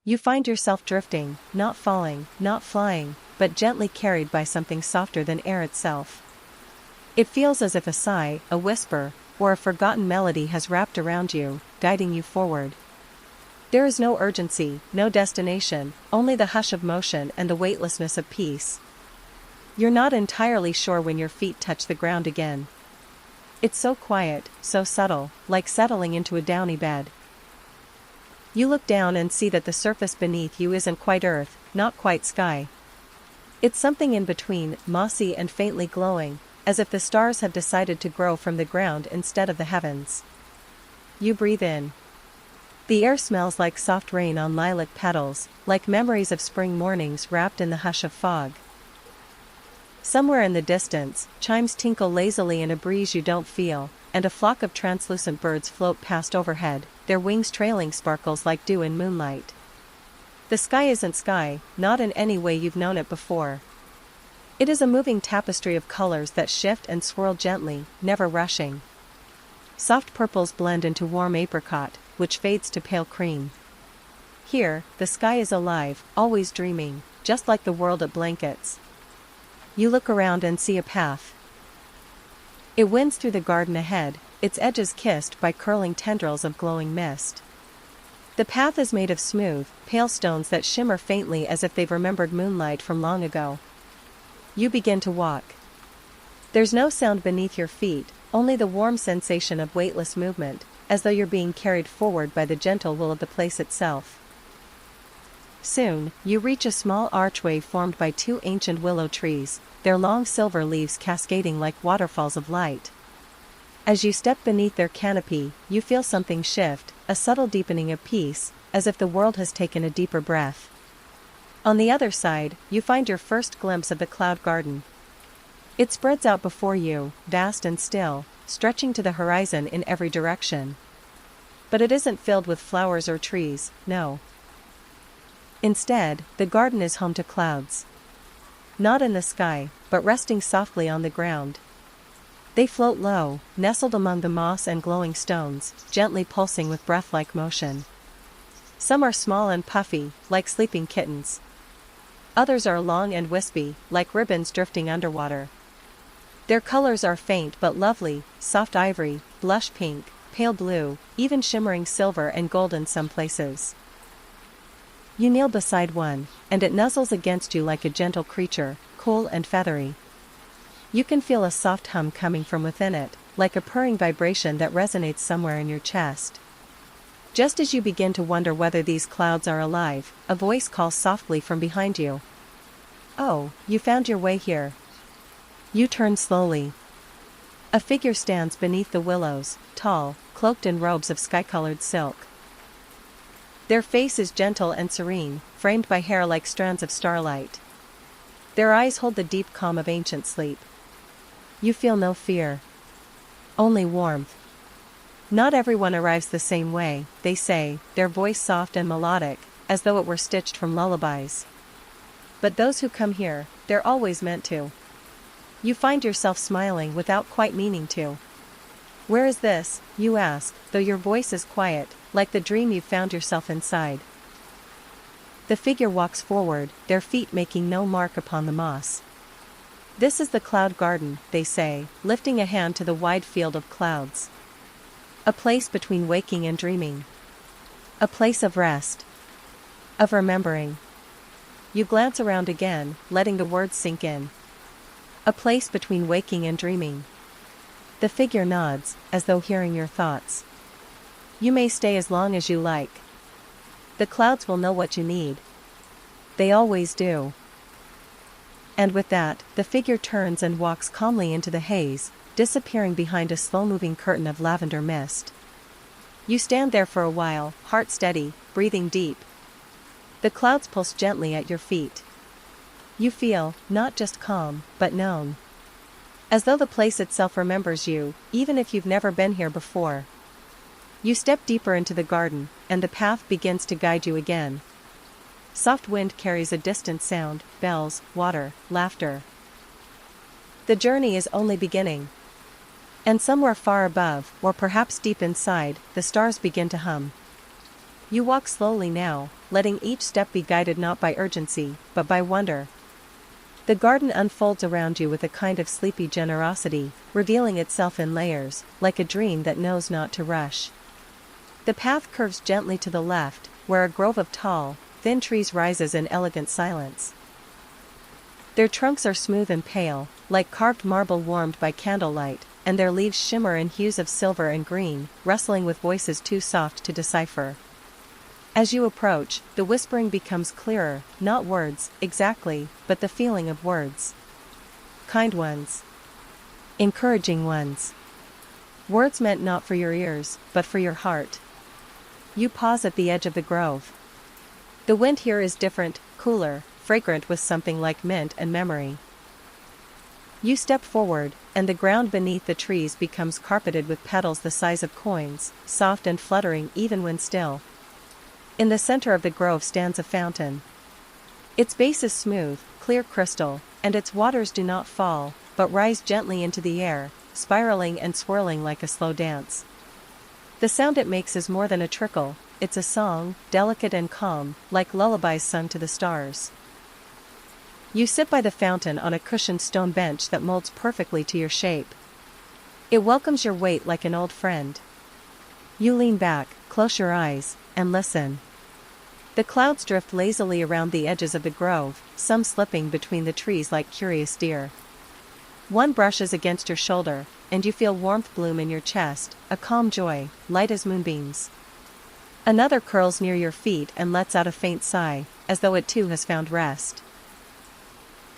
You find yourself drifting, not falling, not flying, but gently carried by something softer than air itself. It feels as if a sigh, a whisper, or a forgotten melody has wrapped around you, guiding you forward. There is no urgency, no destination, only the hush of motion and the weightlessness of peace. You're not entirely sure when your feet touch the ground again. It's so quiet, so subtle, like settling into a downy bed. You look down and see that the surface beneath you isn't quite earth, not quite sky. It's something in between, mossy and faintly glowing, as if the stars have decided to grow from the ground instead of the heavens. You breathe in. The air smells like soft rain on lilac petals, like memories of spring mornings wrapped in the hush of fog. Somewhere in the distance, chimes tinkle lazily in a breeze you don't feel, and a flock of translucent birds float past overhead, their wings trailing sparkles like dew in moonlight. The sky isn't sky, not in any way you've known it before. It is a moving tapestry of colors that shift and swirl gently, never rushing. Soft purples blend into warm apricot, which fades to pale cream. Here, the sky is alive, always dreaming, just like the world it blankets. You look around and see a path. It winds through the garden ahead, its edges kissed by curling tendrils of glowing mist. The path is made of smooth, pale stones that shimmer faintly as if they've remembered moonlight from long ago. You begin to walk. There's no sound beneath your feet, only the warm sensation of weightless movement, as though you're being carried forward by the gentle will of the place itself. Soon, you reach a small archway formed by two ancient willow trees, their long silver leaves cascading like waterfalls of light. As you step beneath their canopy, you feel something shift, a subtle deepening of peace, as if the world has taken a deeper breath. On the other side, you find your first glimpse of the cloud garden. It spreads out before you, vast and still, stretching to the horizon in every direction. But it isn't filled with flowers or trees, no. Instead, the garden is home to clouds. Not in the sky, but resting softly on the ground. They float low, nestled among the moss and glowing stones, gently pulsing with breath-like motion. Some are small and puffy, like sleeping kittens. Others are long and wispy, like ribbons drifting underwater. Their colors are faint but lovely, soft ivory, blush pink, pale blue, even shimmering silver and gold in some places. You kneel beside one, and it nuzzles against you like a gentle creature, cool and feathery. You can feel a soft hum coming from within it, like a purring vibration that resonates somewhere in your chest. Just as you begin to wonder whether these clouds are alive, a voice calls softly from behind you. Oh, you found your way here. You turn slowly. A figure stands beneath the willows, tall, cloaked in robes of sky-colored silk. Their face is gentle and serene, framed by hair like strands of starlight. Their eyes hold the deep calm of ancient sleep. You feel no fear. Only warmth. Not everyone arrives the same way, they say, their voice soft and melodic, as though it were stitched from lullabies. But those who come here, they're always meant to. You find yourself smiling without quite meaning to. Where is this, you ask, though your voice is quiet, like the dream you found yourself inside. The figure walks forward, their feet making no mark upon the moss. This is the cloud garden, they say, lifting a hand to the wide field of clouds. A place between waking and dreaming. A place of rest. Of remembering. You glance around again, letting the words sink in. A place between waking and dreaming. The figure nods, as though hearing your thoughts. You may stay as long as you like. The clouds will know what you need. They always do. And with that, the figure turns and walks calmly into the haze, disappearing behind a slow-moving curtain of lavender mist. You stand there for a while, heart steady, breathing deep. The clouds pulse gently at your feet. You feel, not just calm, but known. As though the place itself remembers you, even if you've never been here before. You step deeper into the garden, and the path begins to guide you again. Soft wind carries a distant sound, bells, water, laughter. The journey is only beginning. And somewhere far above, or perhaps deep inside, the stars begin to hum. You walk slowly now, letting each step be guided not by urgency, but by wonder. The garden unfolds around you with a kind of sleepy generosity, revealing itself in layers, like a dream that knows not to rush. The path curves gently to the left, where a grove of tall, thin trees rises in elegant silence. Their trunks are smooth and pale, like carved marble warmed by candlelight, and their leaves shimmer in hues of silver and green, rustling with voices too soft to decipher. As you approach, the whispering becomes clearer, not words, exactly, but the feeling of words. Kind ones. Encouraging ones. Words meant not for your ears, but for your heart. You pause at the edge of the grove. The wind here is different, cooler, fragrant with something like mint and memory. You step forward, and the ground beneath the trees becomes carpeted with petals the size of coins, soft and fluttering even when still. In the center of the grove stands a fountain. Its base is smooth, clear crystal, and its waters do not fall, but rise gently into the air, spiraling and swirling like a slow dance. The sound it makes is more than a trickle, it's a song, delicate and calm, like lullabies sung to the stars. You sit by the fountain on a cushioned stone bench that molds perfectly to your shape. It welcomes your weight like an old friend. You lean back, close your eyes, and listen. The clouds drift lazily around the edges of the grove, some slipping between the trees like curious deer. One brushes against your shoulder, and you feel warmth bloom in your chest, a calm joy, light as moonbeams. Another curls near your feet and lets out a faint sigh, as though it too has found rest.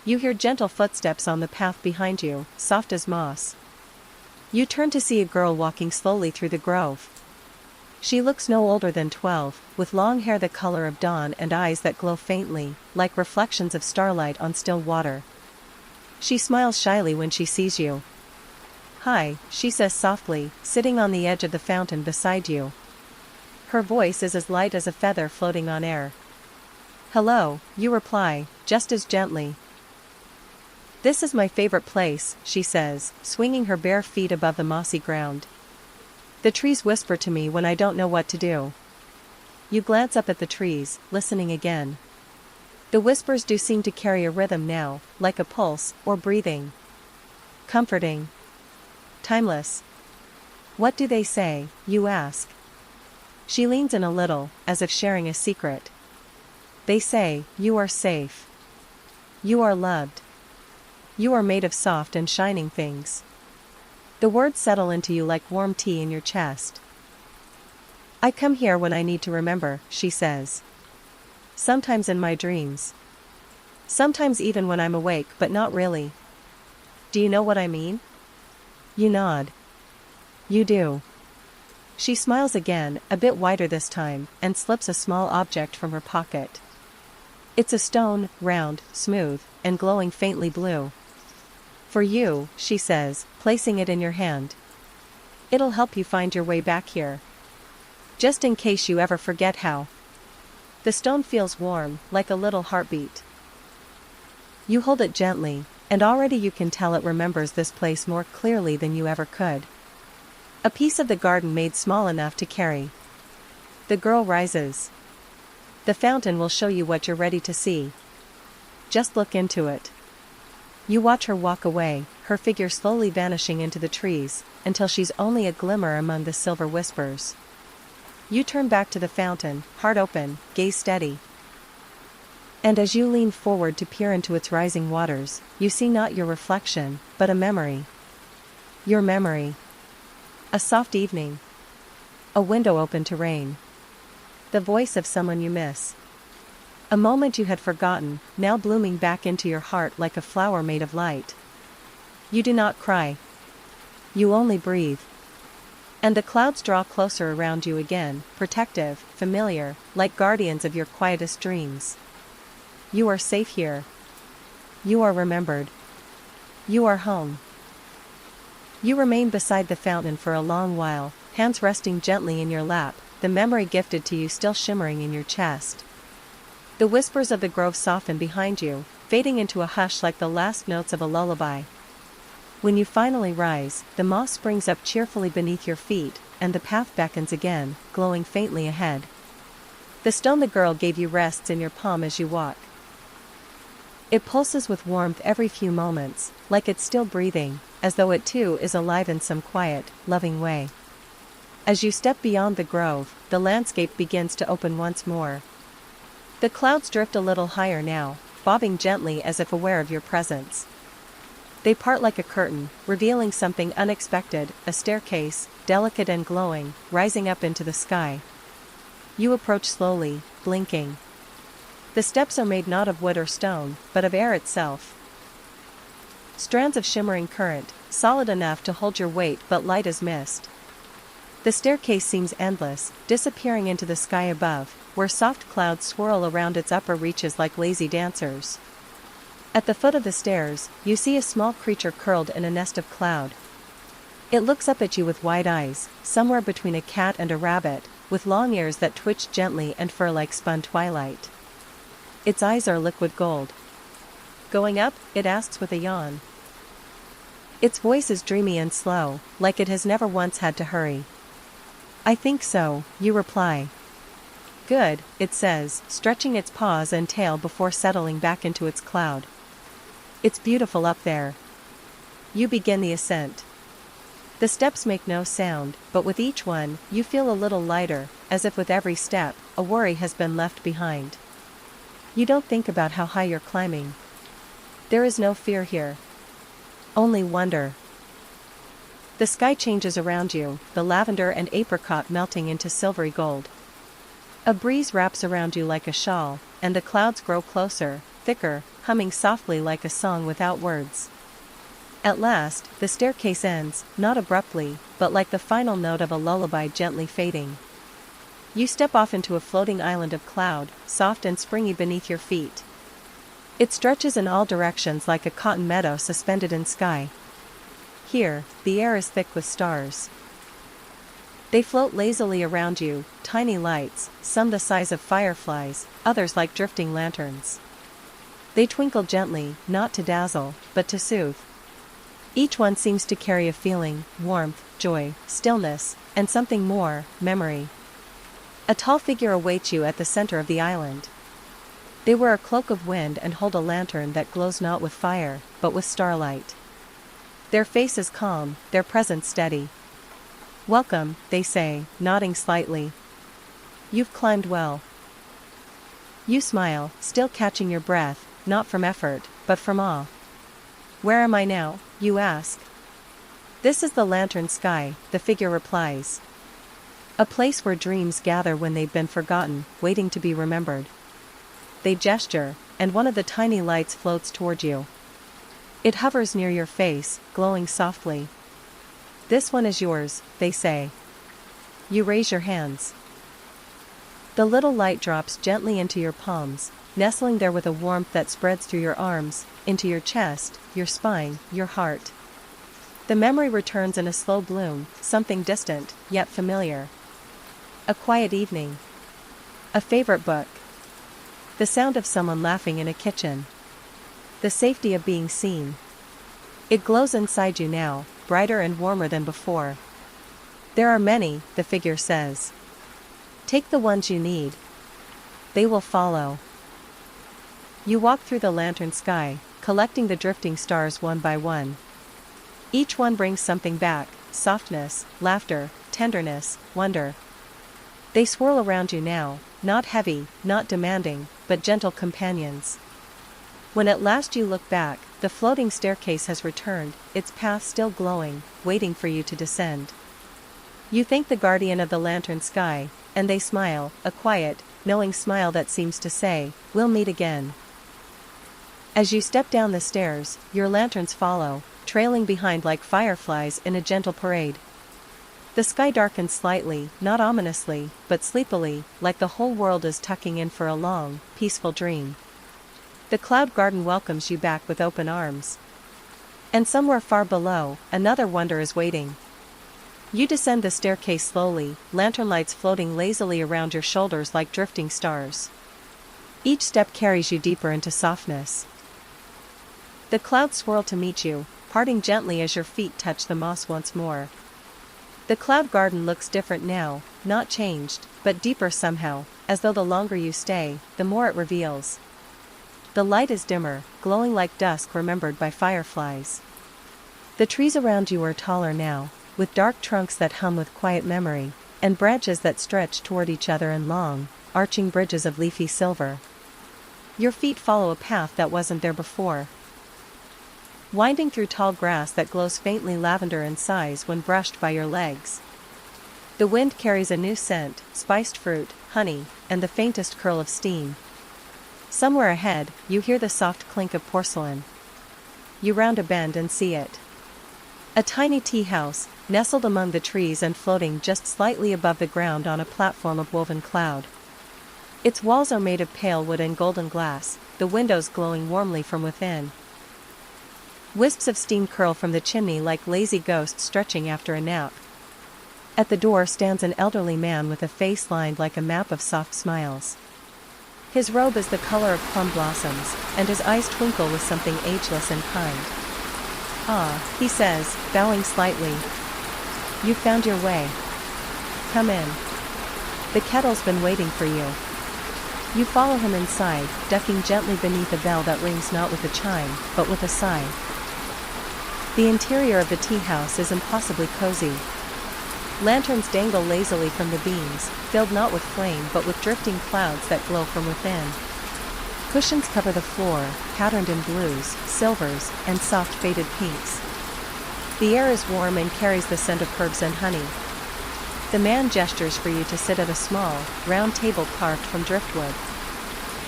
You hear gentle footsteps on the path behind you, soft as moss. You turn to see a girl walking slowly through the grove. She looks no older than 12, with long hair the color of dawn and eyes that glow faintly, like reflections of starlight on still water. She smiles shyly when she sees you. "Hi," she says softly, sitting on the edge of the fountain beside you. Her voice is as light as a feather floating on air. "Hello," you reply, just as gently. "This is my favorite place," she says, swinging her bare feet above the mossy ground. "The trees whisper to me when I don't know what to do." You glance up at the trees, listening again. The whispers do seem to carry a rhythm now, like a pulse, or breathing. Comforting. Timeless. "What do they say?" you ask. She leans in a little, as if sharing a secret. "They say, you are safe. You are loved. You are made of soft and shining things." The words settle into you like warm tea in your chest. "I come here when I need to remember," she says. "Sometimes in my dreams. Sometimes even when I'm awake but not really. Do you know what I mean?" You nod. "You do." She smiles again, a bit wider this time, and slips a small object from her pocket. It's a stone, round, smooth, and glowing faintly blue. "For you," she says, placing it in your hand. "It'll help you find your way back here. Just in case you ever forget how." The stone feels warm, like a little heartbeat. You hold it gently, and already you can tell it remembers this place more clearly than you ever could. A piece of the garden made small enough to carry. The girl rises. "The fountain will show you what you're ready to see. Just look into it." You watch her walk away, her figure slowly vanishing into the trees, until she's only a glimmer among the silver whispers. You turn back to the fountain, heart open, gaze steady. And as you lean forward to peer into its rising waters, you see not your reflection, but a memory. Your memory. A soft evening. A window open to rain. The voice of someone you miss. A moment you had forgotten, now blooming back into your heart like a flower made of light. You do not cry. You only breathe. And the clouds draw closer around you again, protective, familiar, like guardians of your quietest dreams. You are safe here. You are remembered. You are home. You remain beside the fountain for a long while, hands resting gently in your lap, the memory gifted to you still shimmering in your chest. The whispers of the grove soften behind you, fading into a hush like the last notes of a lullaby. When you finally rise, the moss springs up cheerfully beneath your feet, and the path beckons again, glowing faintly ahead. The stone the girl gave you rests in your palm as you walk. It pulses with warmth every few moments, like it's still breathing, as though it too is alive in some quiet, loving way. As you step beyond the grove, the landscape begins to open once more. The clouds drift a little higher now, bobbing gently as if aware of your presence. They part like a curtain, revealing something unexpected, a staircase, delicate and glowing, rising up into the sky. You approach slowly, blinking. The steps are made not of wood or stone, but of air itself. Strands of shimmering current, solid enough to hold your weight but light as mist. The staircase seems endless, disappearing into the sky above, where soft clouds swirl around its upper reaches like lazy dancers. At the foot of the stairs, you see a small creature curled in a nest of cloud. It looks up at you with wide eyes, somewhere between a cat and a rabbit, with long ears that twitch gently and fur like spun twilight. Its eyes are liquid gold. Going up? It asks with a yawn. Its voice is dreamy and slow, like it has never once had to hurry. I think so, you reply. Good, it says, stretching its paws and tail before settling back into its cloud. It's beautiful up there. You begin the ascent. The steps make no sound, but with each one, you feel a little lighter, as if with every step, a worry has been left behind. You don't think about how high you're climbing. There is no fear here. Only wonder. The sky changes around you, the lavender and apricot melting into silvery gold. A breeze wraps around you like a shawl, and the clouds grow closer, thicker, humming softly like a song without words. At last, the staircase ends, not abruptly, but like the final note of a lullaby gently fading. You step off into a floating island of cloud, soft and springy beneath your feet. It stretches in all directions like a cotton meadow suspended in sky. Here, the air is thick with stars. They float lazily around you, tiny lights, some the size of fireflies, others like drifting lanterns. They twinkle gently, not to dazzle, but to soothe. Each one seems to carry a feeling, warmth, joy, stillness, and something more, memory. A tall figure awaits you at the center of the island. They wear a cloak of wind and hold a lantern that glows not with fire, but with starlight. Their face is calm, their presence steady. Welcome, they say, nodding slightly. You've climbed well. You smile, still catching your breath, not from effort, but from awe. Where am I now, you ask? This is the lantern sky, the figure replies. A place where dreams gather when they've been forgotten, waiting to be remembered. They gesture, and one of the tiny lights floats toward you. It hovers near your face, glowing softly. This one is yours, they say. You raise your hands. The little light drops gently into your palms, nestling there with a warmth that spreads through your arms, into your chest, your spine, your heart. The memory returns in a slow bloom, something distant, yet familiar. A quiet evening. A favorite book. The sound of someone laughing in a kitchen. The safety of being seen. It glows inside you now, brighter and warmer than before. There are many, the figure says. Take the ones you need. They will follow. You walk through the lantern sky, collecting the drifting stars one by one. Each one brings something back, softness, laughter, tenderness, wonder. They swirl around you now, not heavy, not demanding, but gentle companions. When at last you look back, the floating staircase has returned, its path still glowing, waiting for you to descend. You thank the guardian of the lantern sky, and they smile, a quiet, knowing smile that seems to say, "We'll meet again." As you step down the stairs, your lanterns follow, trailing behind like fireflies in a gentle parade. The sky darkens slightly, not ominously, but sleepily, like the whole world is tucking in for a long, peaceful dream. The cloud garden welcomes you back with open arms. And somewhere far below, another wonder is waiting. You descend the staircase slowly, lantern lights floating lazily around your shoulders like drifting stars. Each step carries you deeper into softness. The clouds swirl to meet you, parting gently as your feet touch the moss once more. The cloud garden looks different now, not changed, but deeper somehow, as though the longer you stay, the more it reveals. The light is dimmer, glowing like dusk remembered by fireflies. The trees around you are taller now, with dark trunks that hum with quiet memory, and branches that stretch toward each other in long, arching bridges of leafy silver. Your feet follow a path that wasn't there before, winding through tall grass that glows faintly lavender in size when brushed by your legs. The wind carries a new scent, spiced fruit, honey, and the faintest curl of steam. Somewhere ahead, you hear the soft clink of porcelain. You round a bend and see it. A tiny tea house, nestled among the trees and floating just slightly above the ground on a platform of woven cloud. Its walls are made of pale wood and golden glass, the windows glowing warmly from within. Wisps of steam curl from the chimney like lazy ghosts stretching after a nap. At the door stands an elderly man with a face lined like a map of soft smiles. His robe is the color of plum blossoms, and his eyes twinkle with something ageless and kind. "Ah," he says, bowing slightly. "You found your way. Come in. The kettle's been waiting for you." You follow him inside, ducking gently beneath a bell that rings not with a chime, but with a sigh. The interior of the tea house is impossibly cozy. Lanterns dangle lazily from the beams, filled not with flame but with drifting clouds that glow from within. Cushions cover the floor, patterned in blues, silvers, and soft faded pinks. The air is warm and carries the scent of herbs and honey. The man gestures for you to sit at a small, round table carved from driftwood.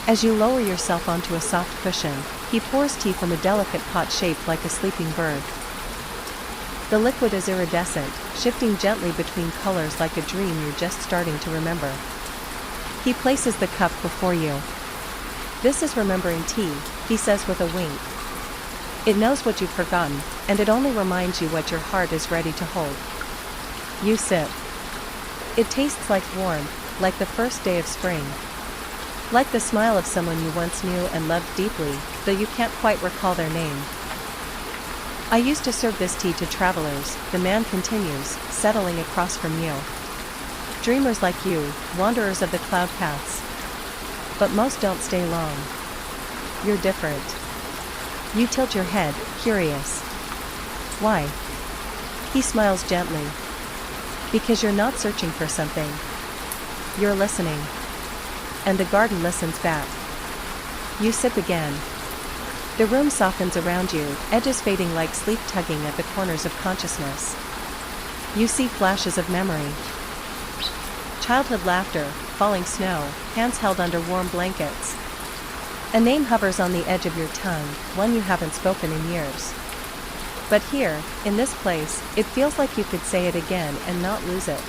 As you lower yourself onto a soft cushion, he pours tea from a delicate pot shaped like a sleeping bird. The liquid is iridescent, shifting gently between colors like a dream you're just starting to remember. He places the cup before you. "This is remembering tea," he says with a wink. "It knows what you've forgotten, and it only reminds you what your heart is ready to hold." You sip. It tastes like warmth, like the first day of spring. Like the smile of someone you once knew and loved deeply, though you can't quite recall their name. "I used to serve this tea to travelers," the man continues, settling across from you. "Dreamers like you, wanderers of the cloud paths. But most don't stay long. You're different." You tilt your head, curious. "Why?" He smiles gently. "Because you're not searching for something. You're listening. And the garden listens back." You sip again. The room softens around you, edges fading like sleep tugging at the corners of consciousness. You see flashes of memory. Childhood laughter, falling snow, hands held under warm blankets. A name hovers on the edge of your tongue, one you haven't spoken in years. But here, in this place, it feels like you could say it again and not lose it.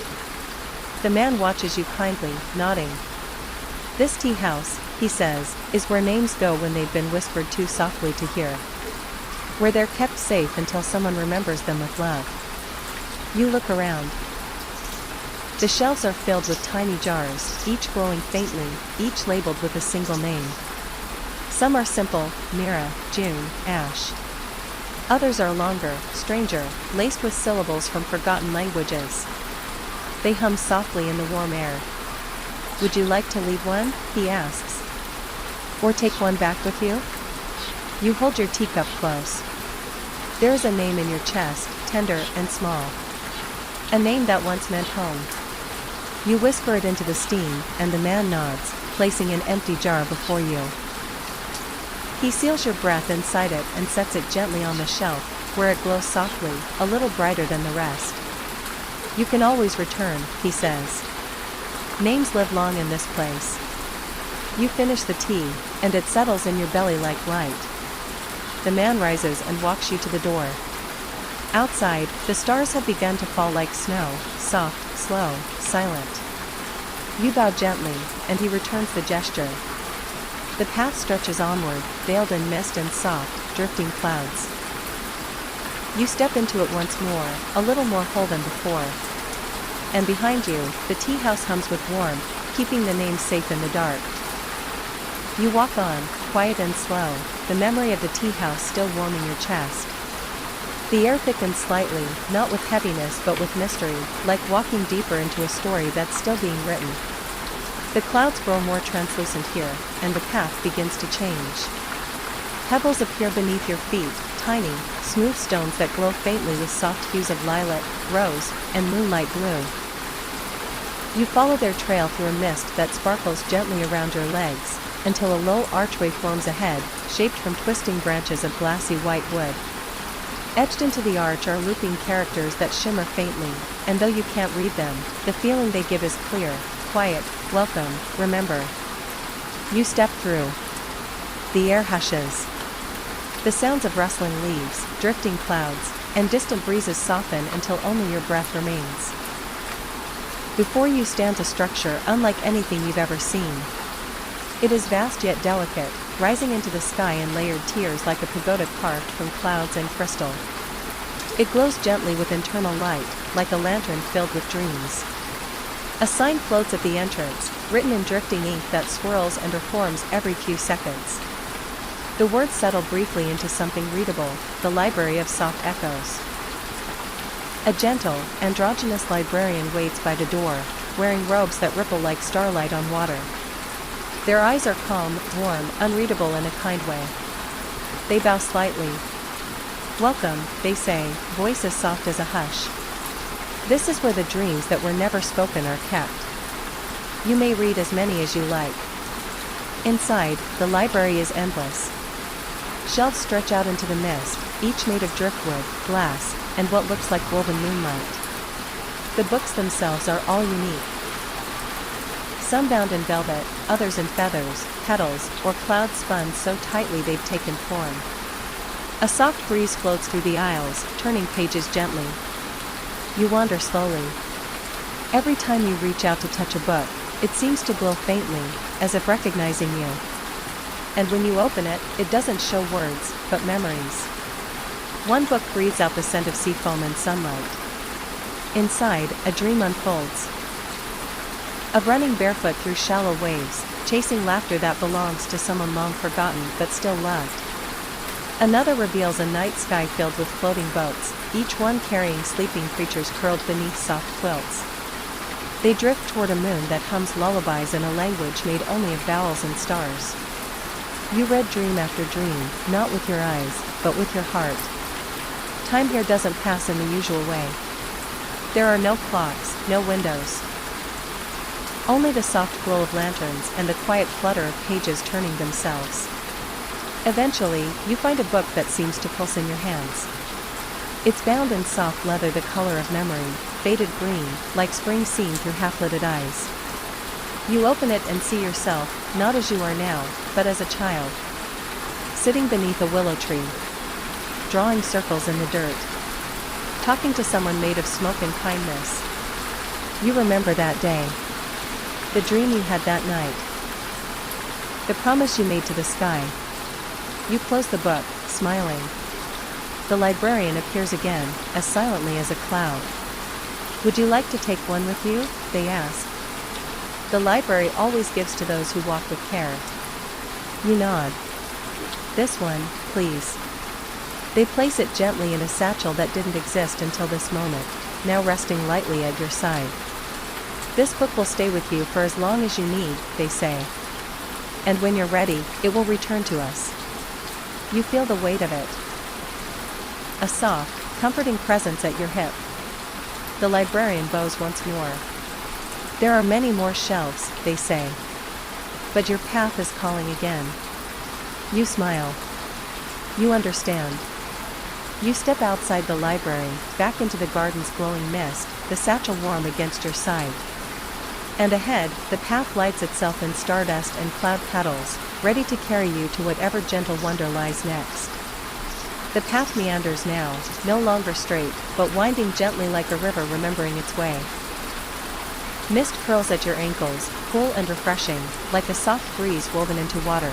The man watches you kindly, nodding. "This tea house," he says, "is where names go when they've been whispered too softly to hear. Where they're kept safe until someone remembers them with love." You look around. The shelves are filled with tiny jars, each glowing faintly, each labeled with a single name. Some are simple: Mira, June, Ash. Others are longer, stranger, laced with syllables from forgotten languages. They hum softly in the warm air. "Would you like to leave one?" he asks. "Or take one back with you?" You hold your teacup close. There is a name in your chest, tender and small. A name that once meant home. You whisper it into the steam, and the man nods, placing an empty jar before you. He seals your breath inside it and sets it gently on the shelf, where it glows softly, a little brighter than the rest. "You can always return," he says. "Names live long in this place." You finish the tea, and it settles in your belly like light. The man rises and walks you to the door. Outside, the stars have begun to fall like snow, soft, slow, silent. You bow gently, and he returns the gesture. The path stretches onward, veiled in mist and soft, drifting clouds. You step into it once more, a little more whole than before. And behind you, the tea house hums with warmth, keeping the name safe in the dark. You walk on, quiet and slow, the memory of the tea house still warming your chest. The air thickens slightly, not with heaviness but with mystery, like walking deeper into a story that's still being written. The clouds grow more translucent here, and the path begins to change. Pebbles appear beneath your feet, tiny, smooth stones that glow faintly with soft hues of lilac, rose, and moonlight blue. You follow their trail through a mist that sparkles gently around your legs, until a low archway forms ahead, shaped from twisting branches of glassy white wood. Etched into the arch are looping characters that shimmer faintly, and though you can't read them, the feeling they give is clear, quiet, welcome, remember. You step through. The air hushes. The sounds of rustling leaves, drifting clouds, and distant breezes soften until only your breath remains. Before you stands a structure unlike anything you've ever seen. It is vast yet delicate, rising into the sky in layered tiers like a pagoda carved from clouds and crystal. It glows gently with internal light, like a lantern filled with dreams. A sign floats at the entrance, written in drifting ink that swirls and reforms every few seconds. The words settle briefly into something readable, the Library of Soft Echoes. A gentle, androgynous librarian waits by the door, wearing robes that ripple like starlight on water. Their eyes are calm, warm, unreadable in a kind way. They bow slightly. Welcome, they say, voice as soft as a hush. This is where the dreams that were never spoken are kept. You may read as many as you like. Inside, the library is endless. Shelves stretch out into the mist, each made of driftwood, glass, and what looks like woven moonlight. The books themselves are all unique. Some bound in velvet, others in feathers, petals, or clouds spun so tightly they've taken form. A soft breeze floats through the aisles, turning pages gently. You wander slowly. Every time you reach out to touch a book, it seems to glow faintly, as if recognizing you. And when you open it, it doesn't show words, but memories. One book breathes out the scent of seafoam and sunlight. Inside, a dream unfolds. Of running barefoot through shallow waves, chasing laughter that belongs to someone long forgotten but still loved. Another reveals a night sky filled with floating boats, each one carrying sleeping creatures curled beneath soft quilts. They drift toward a moon that hums lullabies in a language made only of vowels and stars. You read dream after dream, not with your eyes, but with your heart. Time here doesn't pass in the usual way. There are no clocks, no windows. Only the soft glow of lanterns and the quiet flutter of pages turning themselves. Eventually, you find a book that seems to pulse in your hands. It's bound in soft leather the color of memory, faded green, like spring seen through half-lidded eyes. You open it and see yourself, not as you are now, but as a child. Sitting beneath a willow tree. Drawing circles in the dirt. Talking to someone made of smoke and kindness. You remember that day. The dream you had that night. The promise you made to the sky. You close the book, smiling. The librarian appears again, as silently as a cloud. Would you like to take one with you? They ask. The library always gives to those who walk with care. You nod. This one, please. They place it gently in a satchel that didn't exist until this moment, now resting lightly at your side. This book will stay with you for as long as you need, they say. And when you're ready, it will return to us. You feel the weight of it. A soft, comforting presence at your hip. The librarian bows once more. There are many more shelves, they say. But your path is calling again. You smile. You understand. You step outside the library, back into the garden's glowing mist, the satchel warm against your side. And ahead, the path lights itself in stardust and cloud petals, ready to carry you to whatever gentle wonder lies next. The path meanders now, no longer straight, but winding gently like a river remembering its way. Mist curls at your ankles, cool and refreshing, like a soft breeze woven into water.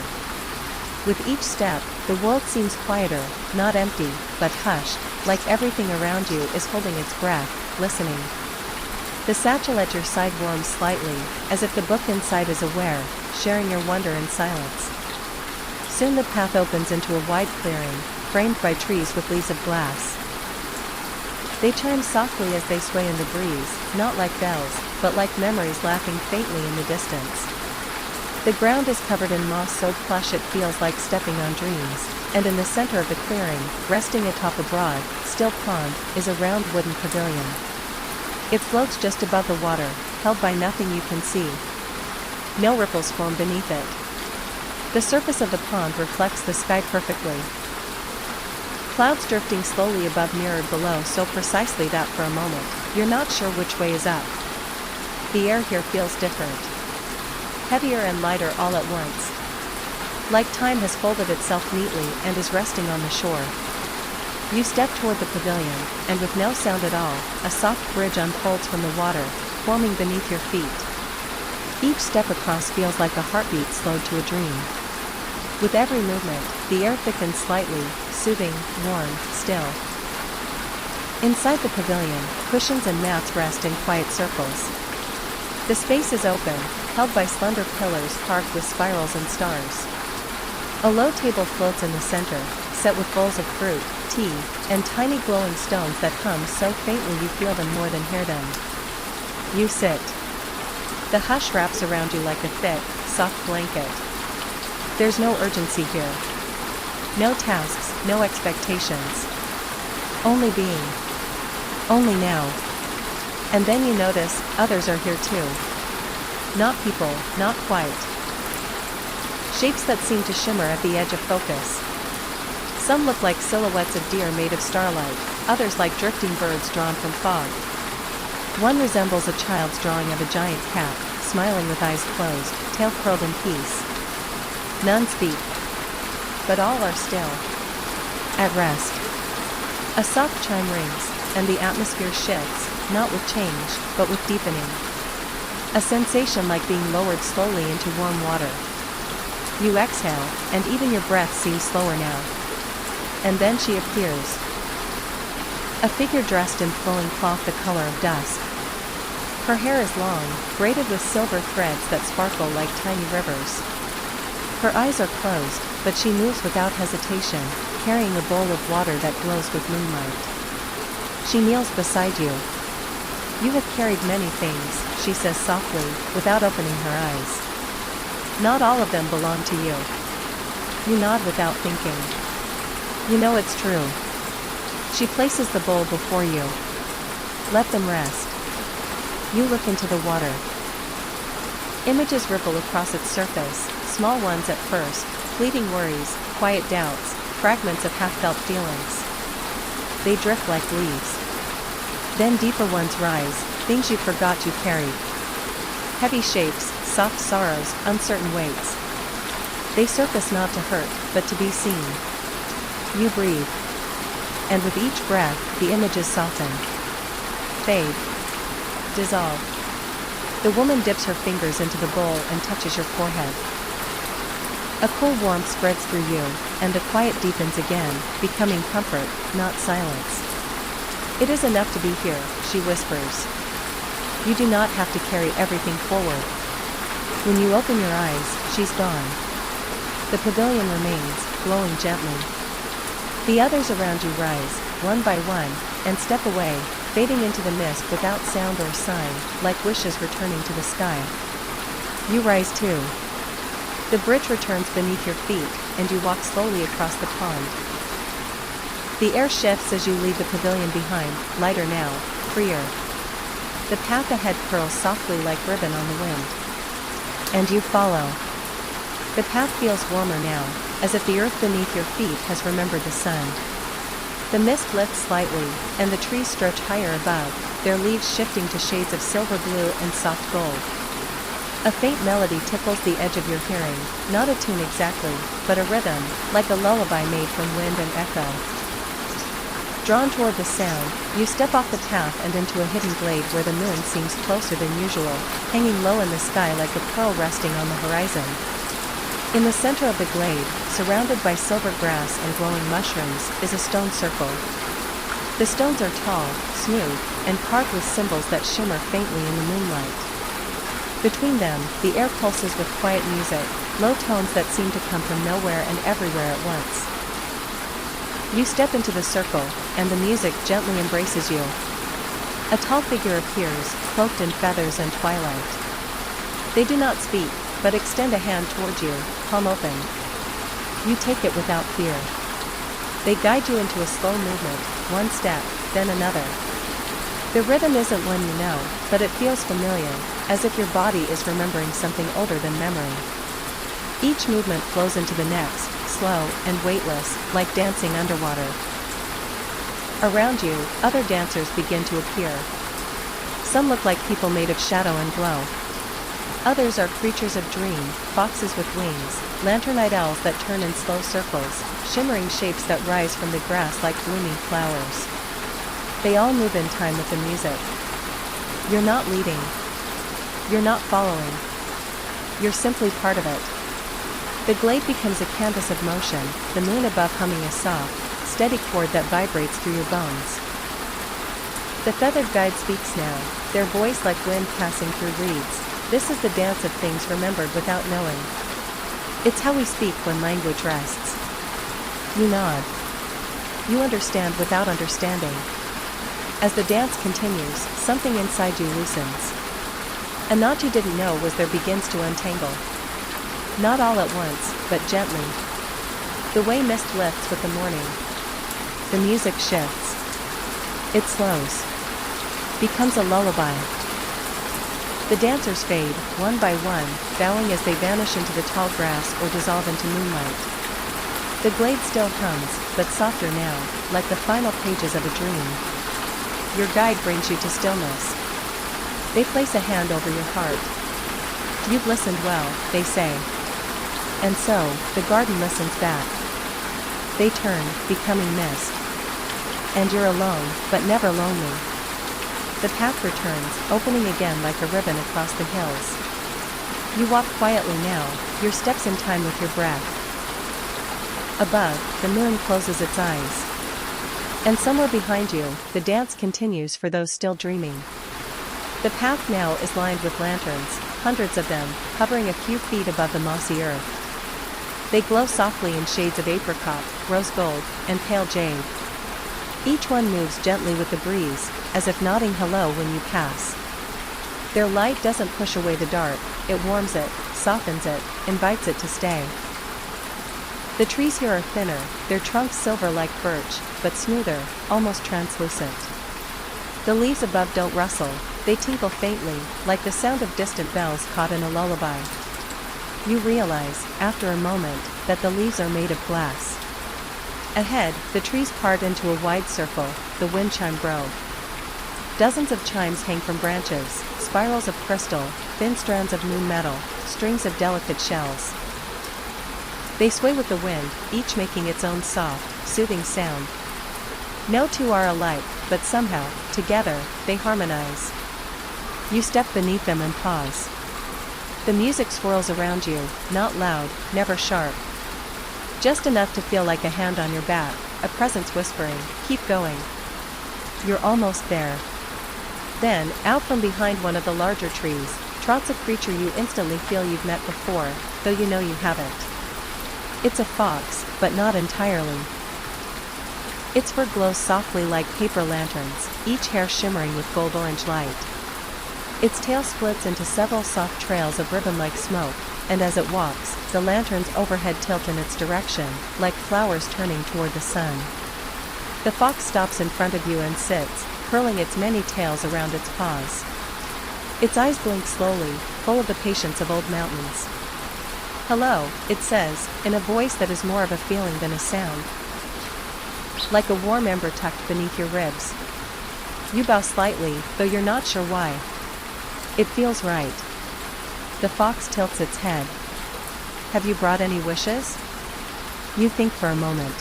With each step, the world seems quieter, not empty, but hushed, like everything around you is holding its breath, listening. The satchel at your side warms slightly, as if the book inside is aware, sharing your wonder in silence. Soon the path opens into a wide clearing, framed by trees with leaves of glass. They chime softly as they sway in the breeze, not like bells, but like memories laughing faintly in the distance. The ground is covered in moss so plush it feels like stepping on dreams, and in the center of the clearing, resting atop a broad, still pond, is a round wooden pavilion. It floats just above the water, held by nothing you can see. No ripples form beneath it. The surface of the pond reflects the sky perfectly. Clouds drifting slowly above mirrored below so precisely that for a moment, you're not sure which way is up. The air here feels different. Heavier and lighter all at once. Like time has folded itself neatly and is resting on the shore. You step toward the pavilion, and with no sound at all, a soft bridge unfolds from the water, forming beneath your feet. Each step across feels like a heartbeat slowed to a dream. With every movement, the air thickens slightly, soothing, warm, still. Inside the pavilion, cushions and mats rest in quiet circles. The space is open, held by slender pillars carved with spirals and stars. A low table floats in the center, set with bowls of fruit, tea, and tiny glowing stones that hum so faintly you feel them more than hear them. You sit. The hush wraps around you like a thick, soft blanket. There's no urgency here. No tasks, no expectations. Only being. Only now. And then you notice, others are here too. Not people, not quite. Shapes that seem to shimmer at the edge of focus. Some look like silhouettes of deer made of starlight, others like drifting birds drawn from fog. One resembles a child's drawing of a giant cat, smiling with eyes closed, tail curled in peace. None speak. But all are still. At rest. A soft chime rings, and the atmosphere shifts, not with change, but with deepening. A sensation like being lowered slowly into warm water. You exhale, and even your breath seems slower now. And then she appears. A figure dressed in flowing cloth the color of dusk. Her hair is long, braided with silver threads that sparkle like tiny rivers. Her eyes are closed, but she moves without hesitation, carrying a bowl of water that glows with moonlight. She kneels beside you. You have carried many things, she says softly, without opening her eyes. Not all of them belong to you. You nod without thinking. You know it's true. She places the bowl before you. Let them rest. You look into the water. Images ripple across its surface, small ones at first, fleeting worries, quiet doubts, fragments of half-felt feelings. They drift like leaves. Then deeper ones rise, things you forgot you carried. Heavy shapes, soft sorrows, uncertain weights. They surface not to hurt, but to be seen. You breathe. And with each breath, the images soften. Fade. Dissolve. The woman dips her fingers into the bowl and touches your forehead. A cool warmth spreads through you, and the quiet deepens again, becoming comfort, not silence. It is enough to be here, she whispers. You do not have to carry everything forward. When you open your eyes, she's gone. The pavilion remains, glowing gently. The others around you rise, one by one, and step away, fading into the mist without sound or sign, like wishes returning to the sky. You rise too. The bridge returns beneath your feet, and you walk slowly across the pond. The air shifts as you leave the pavilion behind, lighter now, freer. The path ahead curls softly like ribbon on the wind. And you follow. The path feels warmer now, as if the earth beneath your feet has remembered the sun. The mist lifts slightly, and the trees stretch higher above, their leaves shifting to shades of silver blue and soft gold. A faint melody tickles the edge of your hearing, not a tune exactly, but a rhythm, like a lullaby made from wind and echo. Drawn toward the sound, you step off the path and into a hidden glade where the moon seems closer than usual, hanging low in the sky like a pearl resting on the horizon. In the center of the glade, surrounded by silver grass and glowing mushrooms, is a stone circle. The stones are tall, smooth, and carved with symbols that shimmer faintly in the moonlight. Between them, the air pulses with quiet music, low tones that seem to come from nowhere and everywhere at once. You step into the circle, and the music gently embraces you. A tall figure appears, cloaked in feathers and twilight. They do not speak, but extend a hand toward you, palm open. You take it without fear. They guide you into a slow movement, one step, then another. The rhythm isn't one you know, but it feels familiar, as if your body is remembering something older than memory. Each movement flows into the next, slow and weightless, like dancing underwater. Around you, other dancers begin to appear. Some look like people made of shadow and glow. Others are creatures of dream, foxes with wings, lanternite owls that turn in slow circles, shimmering shapes that rise from the grass like blooming flowers. They all move in time with the music. You're not leading. You're not following. You're simply part of it. The glade becomes a canvas of motion, the moon above humming a soft, steady chord that vibrates through your bones. The feathered guide speaks now, their voice like wind passing through reeds. This is the dance of things remembered without knowing. It's how we speak when language rests. You nod. You understand without understanding. As the dance continues, something inside you loosens. A knot you didn't know was there begins to untangle. Not all at once, but gently. The way mist lifts with the morning. The music shifts. It slows. Becomes a lullaby. The dancers fade, one by one, bowing as they vanish into the tall grass or dissolve into moonlight. The glade still hums, but softer now, like the final pages of a dream. Your guide brings you to stillness. They place a hand over your heart. You've listened well, they say. And so, the garden listens back. They turn, becoming mist. And you're alone, but never lonely. The path returns, opening again like a ribbon across the hills. You walk quietly now, your steps in time with your breath. Above, the moon closes its eyes. And somewhere behind you, the dance continues for those still dreaming. The path now is lined with lanterns, hundreds of them, hovering a few feet above the mossy earth. They glow softly in shades of apricot, rose gold, and pale jade. Each one moves gently with the breeze, as if nodding hello when you pass. Their light doesn't push away the dark, it warms it, softens it, invites it to stay. The trees here are thinner, their trunks silver like birch, but smoother, almost translucent. The leaves above don't rustle, they tinkle faintly, like the sound of distant bells caught in a lullaby. You realize, after a moment, that the leaves are made of glass. Ahead, the trees part into a wide circle, the wind chime grove. Dozens of chimes hang from branches, spirals of crystal, thin strands of moon metal, strings of delicate shells. They sway with the wind, each making its own soft, soothing sound. No two are alike, but somehow, together, they harmonize. You step beneath them and pause. The music swirls around you, not loud, never sharp. Just enough to feel like a hand on your back, a presence whispering, keep going. You're almost there. Then, out from behind one of the larger trees, trots a creature you instantly feel you've met before, though you know you haven't. It's a fox, but not entirely. Its fur glows softly like paper lanterns, each hair shimmering with gold-orange light. Its tail splits into several soft trails of ribbon-like smoke, and as it walks, the lanterns overhead tilt in its direction, like flowers turning toward the sun. The fox stops in front of you and sits, curling its many tails around its paws. Its eyes blink slowly, full of the patience of old mountains. Hello, it says, in a voice that is more of a feeling than a sound. Like a warm ember tucked beneath your ribs. You bow slightly, though you're not sure why. It feels right. The fox tilts its head. Have you brought any wishes? You think for a moment.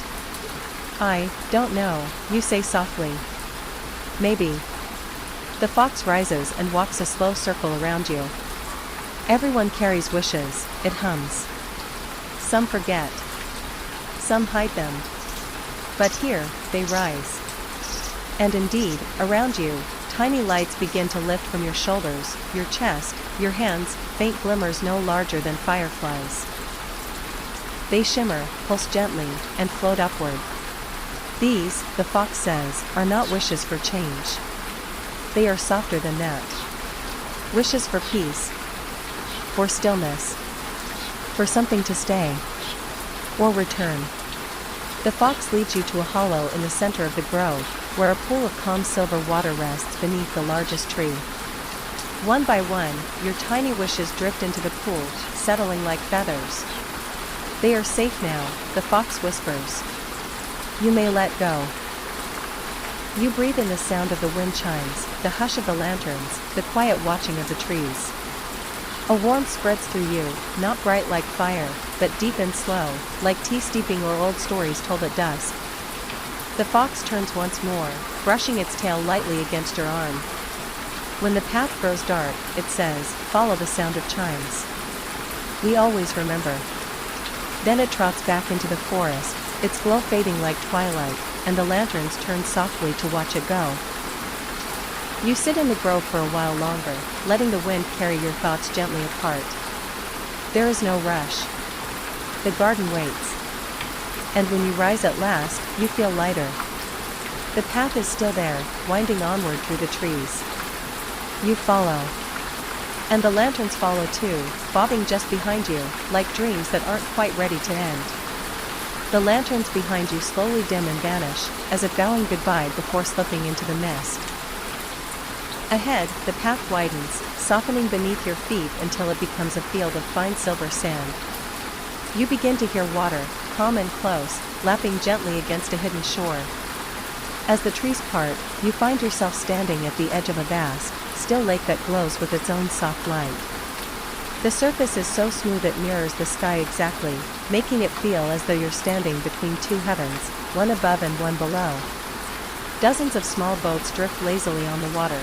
I don't know, you say softly. Maybe. The fox rises and walks a slow circle around you. Everyone carries wishes, it hums. Some forget. Some hide them. But here, they rise. And indeed, around you, tiny lights begin to lift from your shoulders, your chest, your hands, faint glimmers no larger than fireflies. They shimmer, pulse gently, and float upward. These, the fox says, are not wishes for change. They are softer than that. Wishes for peace, for stillness, for something to stay, or return. The fox leads you to a hollow in the center of the grove, where a pool of calm silver water rests beneath the largest tree. One by one, your tiny wishes drift into the pool, settling like feathers. They are safe now, the fox whispers. You may let go. You breathe in the sound of the wind chimes, the hush of the lanterns, the quiet watching of the trees. A warmth spreads through you, not bright like fire, but deep and slow, like tea steeping or old stories told at dusk. The fox turns once more, brushing its tail lightly against your arm. When the path grows dark, it says, follow the sound of chimes. We always remember. Then it trots back into the forest, its glow fading like twilight, and the lanterns turn softly to watch it go. You sit in the grove for a while longer, letting the wind carry your thoughts gently apart. There is no rush. The garden waits. And when you rise at last, you feel lighter. The path is still there, winding onward through the trees. You follow. And the lanterns follow too, bobbing just behind you, like dreams that aren't quite ready to end. The lanterns behind you slowly dim and vanish, as if bowing goodbye before slipping into the mist. Ahead, the path widens, softening beneath your feet until it becomes a field of fine silver sand. You begin to hear water, calm and close, lapping gently against a hidden shore. As the trees part, you find yourself standing at the edge of a vast, still lake that glows with its own soft light. The surface is so smooth it mirrors the sky exactly, making it feel as though you're standing between two heavens, one above and one below. Dozens of small boats drift lazily on the water.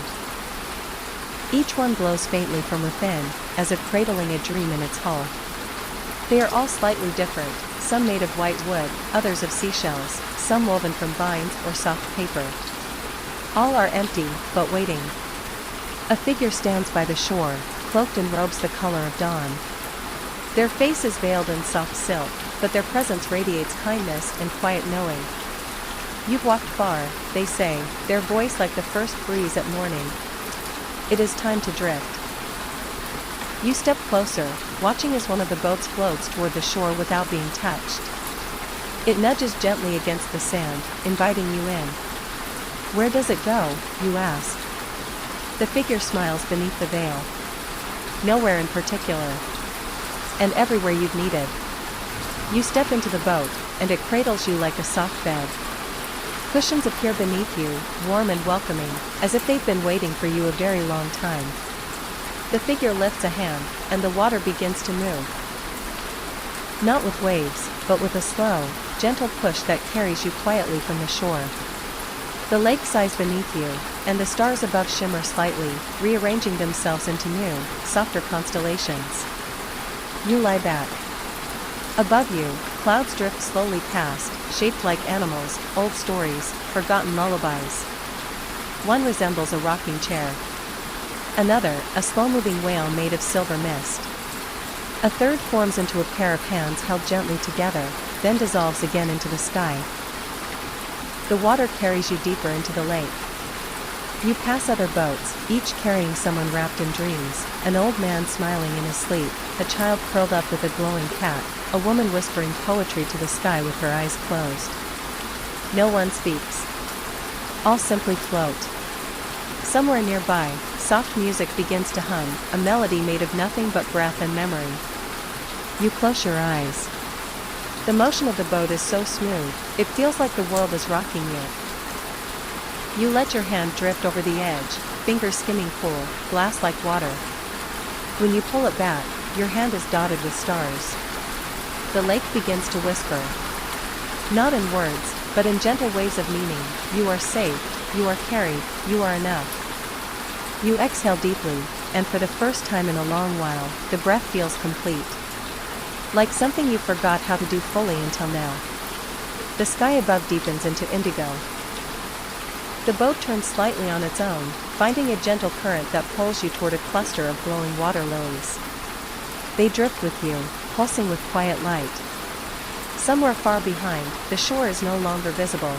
Each one glows faintly from within, as if cradling a dream in its hull. They are all slightly different, some made of white wood, others of seashells, some woven from vines or soft paper. All are empty, but waiting. A figure stands by the shore, cloaked in robes the color of dawn. Their face is veiled in soft silk, but their presence radiates kindness and quiet knowing. You've walked far, they say, their voice like the first breeze at morning. It is time to drift. You step closer, watching as one of the boats floats toward the shore without being touched. It nudges gently against the sand, inviting you in. Where does it go, you ask? The figure smiles beneath the veil. Nowhere in particular. And everywhere you've needed. You step into the boat, and it cradles you like a soft bed. Cushions appear beneath you, warm and welcoming, as if they've been waiting for you a very long time. The figure lifts a hand, and the water begins to move. Not with waves, but with a slow, gentle push that carries you quietly from the shore. The lake sighs beneath you, and the stars above shimmer slightly, rearranging themselves into new, softer constellations. You lie back. Above you, clouds drift slowly past, shaped like animals, old stories, forgotten lullabies. One resembles a rocking chair. Another, a slow-moving whale made of silver mist. A third forms into a pair of hands held gently together, then dissolves again into the sky. The water carries you deeper into the lake. You pass other boats, each carrying someone wrapped in dreams, an old man smiling in his sleep, a child curled up with a glowing cat, a woman whispering poetry to the sky with her eyes closed. No one speaks. All simply float. Somewhere nearby, soft music begins to hum, a melody made of nothing but breath and memory. You close your eyes. The motion of the boat is so smooth, it feels like the world is rocking you. You let your hand drift over the edge, fingers skimming cool, glass like water. When you pull it back, your hand is dotted with stars. The lake begins to whisper. Not in words, but in gentle waves of meaning. You are safe, you are carried, you are enough. You exhale deeply, and for the first time in a long while, the breath feels complete. Like something you forgot how to do fully until now. The sky above deepens into indigo. The boat turns slightly on its own, finding a gentle current that pulls you toward a cluster of glowing water lilies. They drift with you, pulsing with quiet light. Somewhere far behind, the shore is no longer visible.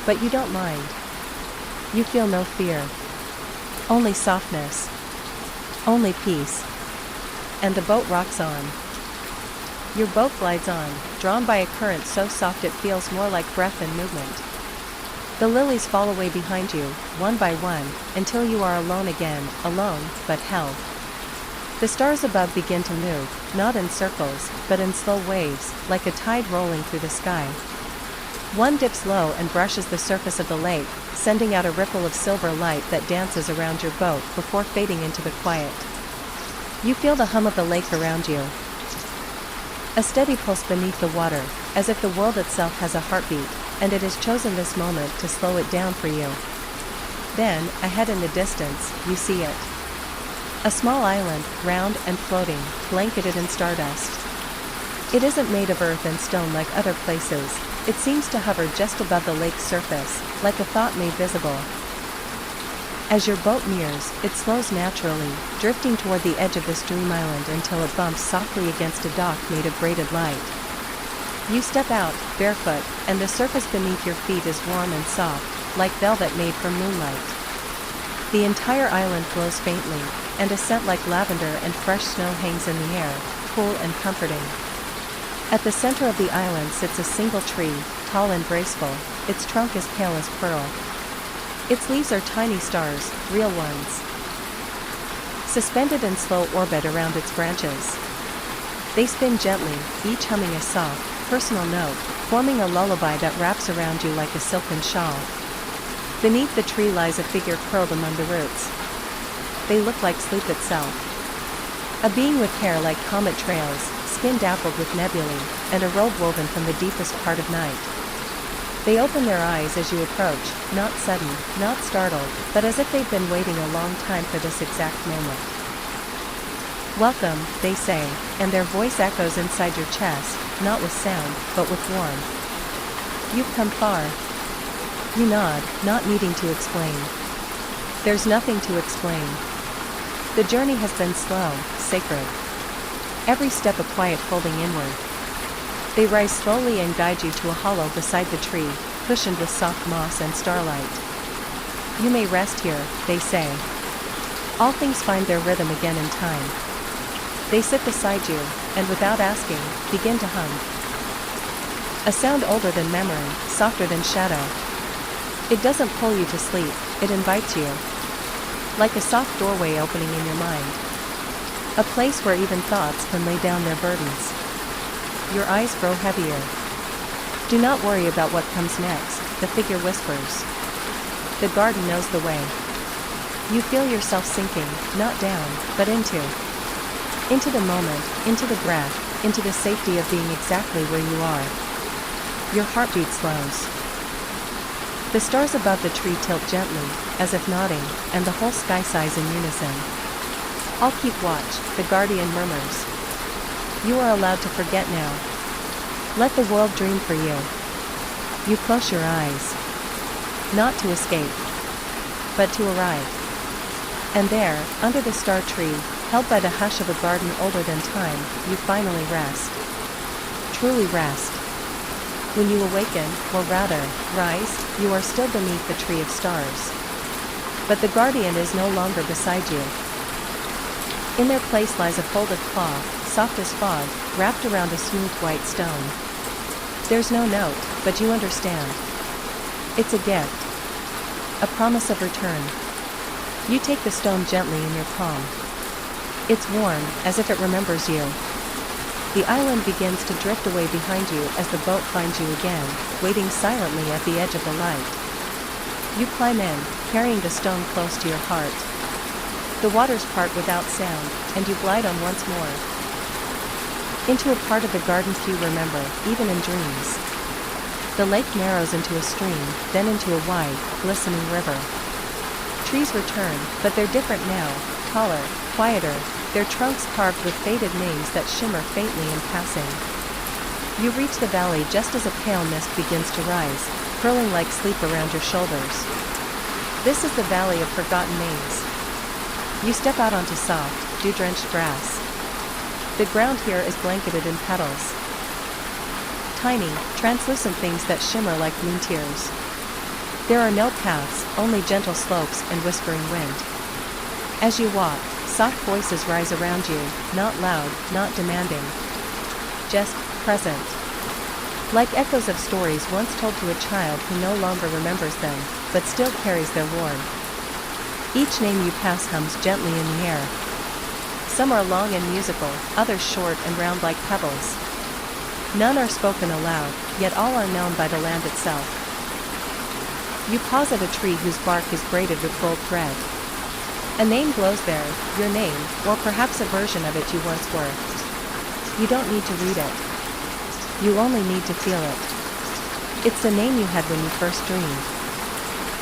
But you don't mind. You feel no fear. Only softness. Only peace. And the boat rocks on. Your boat glides on, drawn by a current so soft it feels more like breath than movement. The lilies fall away behind you, one by one, until you are alone again, alone, but held. The stars above begin to move, not in circles, but in slow waves, like a tide rolling through the sky. One dips low and brushes the surface of the lake, sending out a ripple of silver light that dances around your boat before fading into the quiet. You feel the hum of the lake around you. A steady pulse beneath the water, as if the world itself has a heartbeat, and it has chosen this moment to slow it down for you. Then, ahead in the distance, you see it. A small island, round and floating, blanketed in stardust. It isn't made of earth and stone like other places, it seems to hover just above the lake's surface, like a thought made visible. As your boat nears, it slows naturally, drifting toward the edge of this dream island until it bumps softly against a dock made of braided light. You step out, barefoot, and the surface beneath your feet is warm and soft, like velvet made from moonlight. The entire island glows faintly, and a scent like lavender and fresh snow hangs in the air, cool and comforting. At the center of the island sits a single tree, tall and graceful, its trunk as pale as pearl. Its leaves are tiny stars, real ones, suspended in slow orbit around its branches. They spin gently, each humming a soft, personal note, forming a lullaby that wraps around you like a silken shawl. Beneath the tree lies a figure curled among the roots. They look like sleep itself. A being with hair like comet trails, skin dappled with nebulae, and a robe woven from the deepest part of night. They open their eyes as you approach, not sudden, not startled, but as if they've been waiting a long time for this exact moment. Welcome, they say, and their voice echoes inside your chest, not with sound, but with warmth. You've come far. You nod, not needing to explain. There's nothing to explain. The journey has been slow, sacred. Every step a quiet folding inward. They rise slowly and guide you to a hollow beside the tree, cushioned with soft moss and starlight. You may rest here, they say. All things find their rhythm again in time. They sit beside you, and without asking, begin to hum. A sound older than memory, softer than shadow. It doesn't pull you to sleep, it invites you. Like a soft doorway opening in your mind. A place where even thoughts can lay down their burdens. Your eyes grow heavier. Do not worry about what comes next, the figure whispers. The garden knows the way. You feel yourself sinking, not down, but into the moment, into the breath, into the safety of being exactly where you are. Your heartbeat slows. The stars above the tree tilt gently, as if nodding, and the whole sky sighs in unison. I'll keep watch, the guardian murmurs. You are allowed to forget now. Let the world dream for you. You close your eyes. Not to escape, but to arrive. And there, under the star tree, held by the hush of a garden older than time, you finally rest. Truly rest. When you awaken, or rather, rise, you are still beneath the tree of stars. But the guardian is no longer beside you. In their place lies a folded cloth, soft as fog, wrapped around a smooth white stone. There's no note, but you understand. It's a gift. A promise of return. You take the stone gently in your palm. It's warm, as if it remembers you. The island begins to drift away behind you as the boat finds you again, waiting silently at the edge of the light. You climb in, carrying the stone close to your heart. The waters part without sound, and you glide on once more. Into a part of the garden few remember, even in dreams. The lake narrows into a stream, then into a wide, glistening river. Trees return, but they're different now, taller, quieter, their trunks carved with faded names that shimmer faintly in passing. You reach the valley just as a pale mist begins to rise, curling like sleep around your shoulders. This is the valley of forgotten names. You step out onto soft, dew-drenched grass. The ground here is blanketed in petals. Tiny, translucent things that shimmer like moon tears. There are no paths, only gentle slopes and whispering wind. As you walk, soft voices rise around you, not loud, not demanding. Just present. Like echoes of stories once told to a child who no longer remembers them, but still carries their warmth. Each name you pass hums gently in the air. Some are long and musical, others short and round like pebbles. None are spoken aloud, yet all are known by the land itself. You pause at a tree whose bark is braided with gold thread. A name glows there, your name, or perhaps a version of it you once were. You don't need to read it. You only need to feel it. It's the name you had when you first dreamed.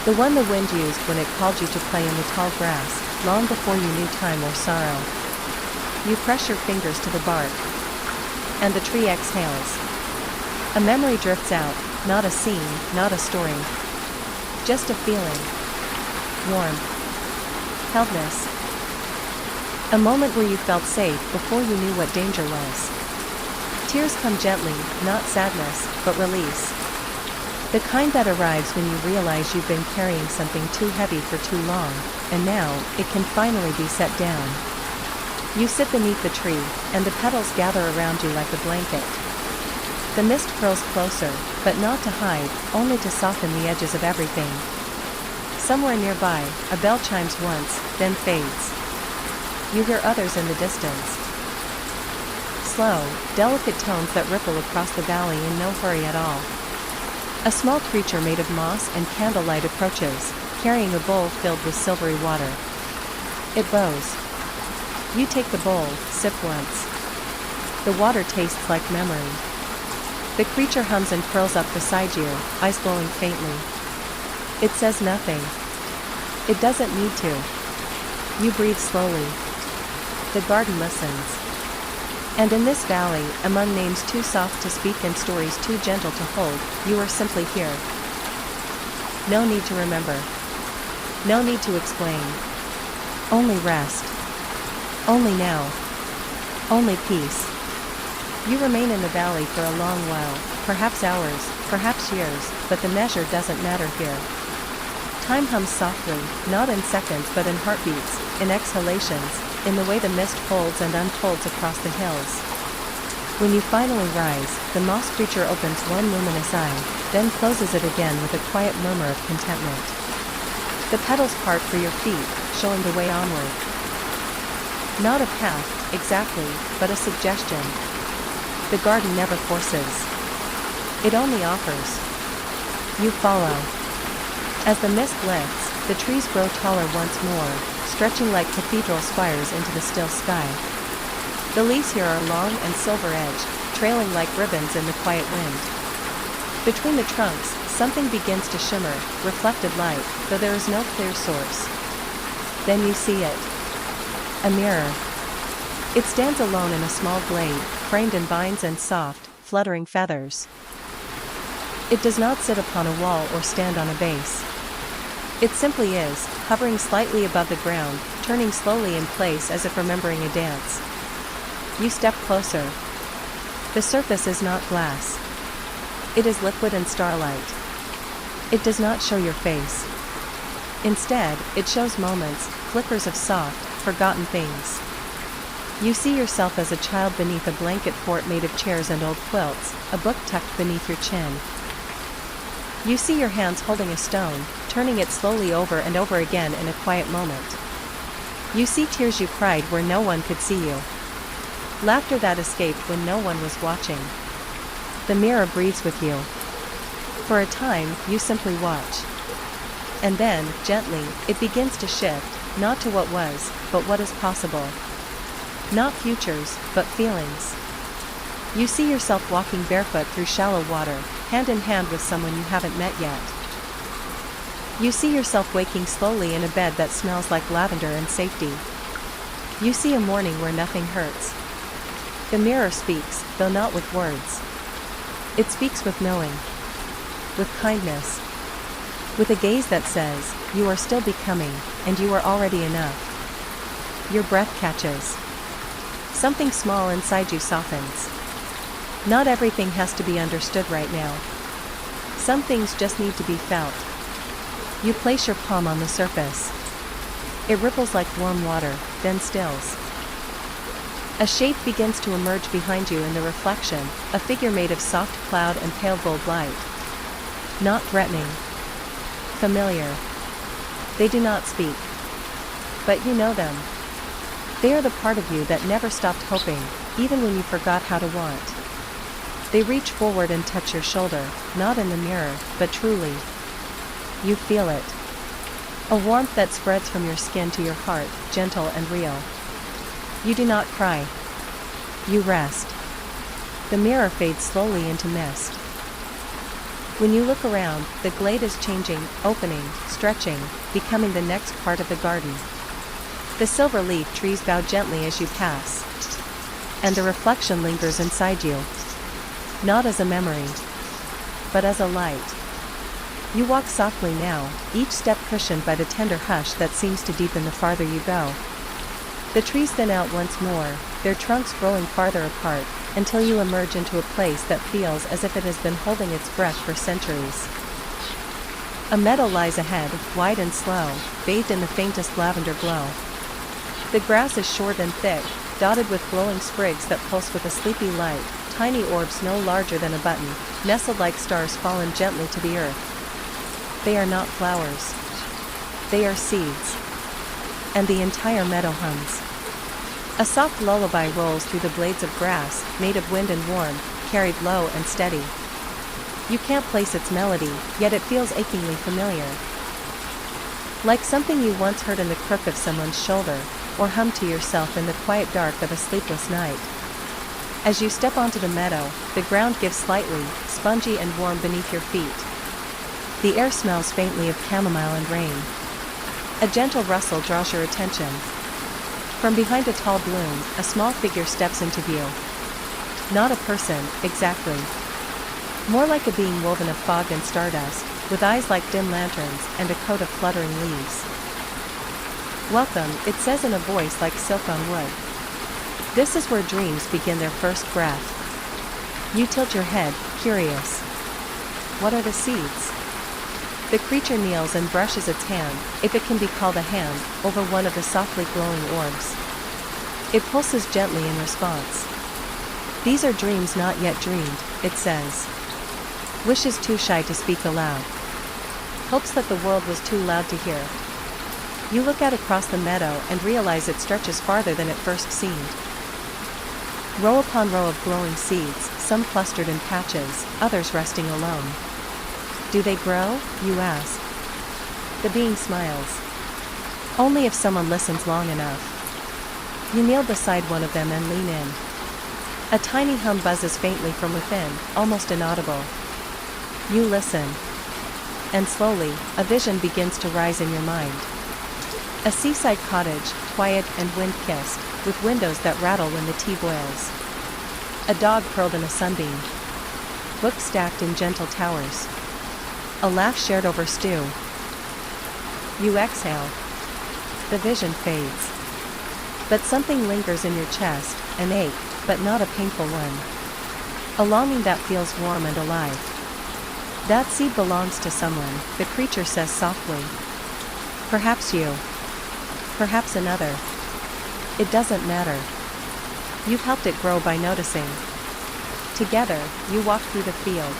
The one the wind used when it called you to play in the tall grass, long before you knew time or sorrow. You press your fingers to the bark. And the tree exhales. A memory drifts out, not a scene, not a story. Just a feeling. Warm. Heldness. A moment where you felt safe before you knew what danger was. Tears come gently, not sadness, but release. The kind that arrives when you realize you've been carrying something too heavy for too long, and now, it can finally be set down. You sit beneath the tree, and the petals gather around you like a blanket. The mist curls closer, but not to hide, only to soften the edges of everything. Somewhere nearby, a bell chimes once, then fades. You hear others in the distance. Slow, delicate tones that ripple across the valley in no hurry at all. A small creature made of moss and candlelight approaches, carrying a bowl filled with silvery water. It bows. You take the bowl, sip once. The water tastes like memory. The creature hums and curls up beside you, eyes glowing faintly. It says nothing. It doesn't need to. You breathe slowly. The garden listens. And in this valley, among names too soft to speak and stories too gentle to hold, you are simply here. No need to remember. No need to explain. Only rest. Only now. Only peace. You remain in the valley for a long while, perhaps hours, perhaps years, but the measure doesn't matter here. Time hums softly, not in seconds but in heartbeats, in exhalations, in the way the mist folds and unfolds across the hills. When you finally rise, the moss creature opens one luminous eye, then closes it again with a quiet murmur of contentment. The petals part for your feet, showing the way onward. Not a path, exactly, but a suggestion. The garden never forces. It only offers. You follow. As the mist lifts, the trees grow taller once more, stretching like cathedral spires into the still sky. The leaves here are long and silver-edged, trailing like ribbons in the quiet wind. Between the trunks, something begins to shimmer, reflected light, though there is no clear source. Then you see it. A mirror. It stands alone in a small glade, framed in vines and soft, fluttering feathers. It does not sit upon a wall or stand on a base. It simply is, hovering slightly above the ground, turning slowly in place as if remembering a dance. You step closer. The surface is not glass. It is liquid and starlight. It does not show your face. Instead, it shows moments, flickers of soft, forgotten things. You see yourself as a child beneath a blanket fort made of chairs and old quilts, a book tucked beneath your chin. You see your hands holding a stone, turning it slowly over and over again in a quiet moment. You see tears you cried where no one could see you. Laughter that escaped when no one was watching. The mirror breathes with you. For a time, you simply watch. And then, gently, it begins to shift, not to what was, but what is possible. Not futures, but feelings. You see yourself walking barefoot through shallow water, hand in hand with someone you haven't met yet. You see yourself waking slowly in a bed that smells like lavender and safety. You see a morning where nothing hurts. The mirror speaks, though not with words. It speaks with knowing. With kindness. With a gaze that says, you are still becoming, and you are already enough. Your breath catches. Something small inside you softens. Not everything has to be understood right now. Some things just need to be felt. You place your palm on the surface. It ripples like warm water, then stills. A shape begins to emerge behind you in the reflection, a figure made of soft cloud and pale gold light. Not threatening. Familiar. They do not speak. But you know them. They are the part of you that never stopped hoping, even when you forgot how to want. They reach forward and touch your shoulder, not in the mirror, but truly. You feel it. A warmth that spreads from your skin to your heart, gentle and real. You do not cry. You rest. The mirror fades slowly into mist. When you look around, the glade is changing, opening, stretching, becoming the next part of the garden. The silver leaf trees bow gently as you pass. And the reflection lingers inside you. Not as a memory, but as a light. You walk softly now, each step cushioned by the tender hush that seems to deepen the farther you go. The trees thin out once more, their trunks growing farther apart, until you emerge into a place that feels as if it has been holding its breath for centuries. A meadow lies ahead, wide and slow, bathed in the faintest lavender glow. The grass is short and thick, dotted with glowing sprigs that pulse with a sleepy light, tiny orbs no larger than a button, nestled like stars fallen gently to the earth. They are not flowers. They are seeds. And the entire meadow hums. A soft lullaby rolls through the blades of grass, made of wind and warm, carried low and steady. You can't place its melody, yet it feels achingly familiar. Like something you once heard in the crook of someone's shoulder, or hummed to yourself in the quiet dark of a sleepless night. As you step onto the meadow, the ground gives slightly, spongy and warm beneath your feet. The air smells faintly of chamomile and rain. A gentle rustle draws your attention. From behind a tall bloom, a small figure steps into view. Not a person, exactly. More like a being woven of fog and stardust, with eyes like dim lanterns and a coat of fluttering leaves. Welcome, it says in a voice like silk on wood. This is where dreams begin their first breath. You tilt your head, curious. What are the seeds? The creature kneels and brushes its hand, if it can be called a hand, over one of the softly glowing orbs. It pulses gently in response. These are dreams not yet dreamed, it says. Wishes too shy to speak aloud. Hopes that the world was too loud to hear. You look out across the meadow and realize it stretches farther than it first seemed. Row upon row of glowing seeds, some clustered in patches, others resting alone. Do they grow, you ask? The being smiles. Only if someone listens long enough. You kneel beside one of them and lean in. A tiny hum buzzes faintly from within, almost inaudible. You listen. And slowly, a vision begins to rise in your mind. A seaside cottage, quiet and wind-kissed, with windows that rattle when the tea boils. A dog curled in a sunbeam. Books stacked in gentle towers. A laugh shared over stew. You exhale. The vision fades. But something lingers in your chest, an ache, but not a painful one. A longing that feels warm and alive. That seed belongs to someone, the creature says softly. Perhaps you. Perhaps another. It doesn't matter. You've helped it grow by noticing. Together, you walk through the field.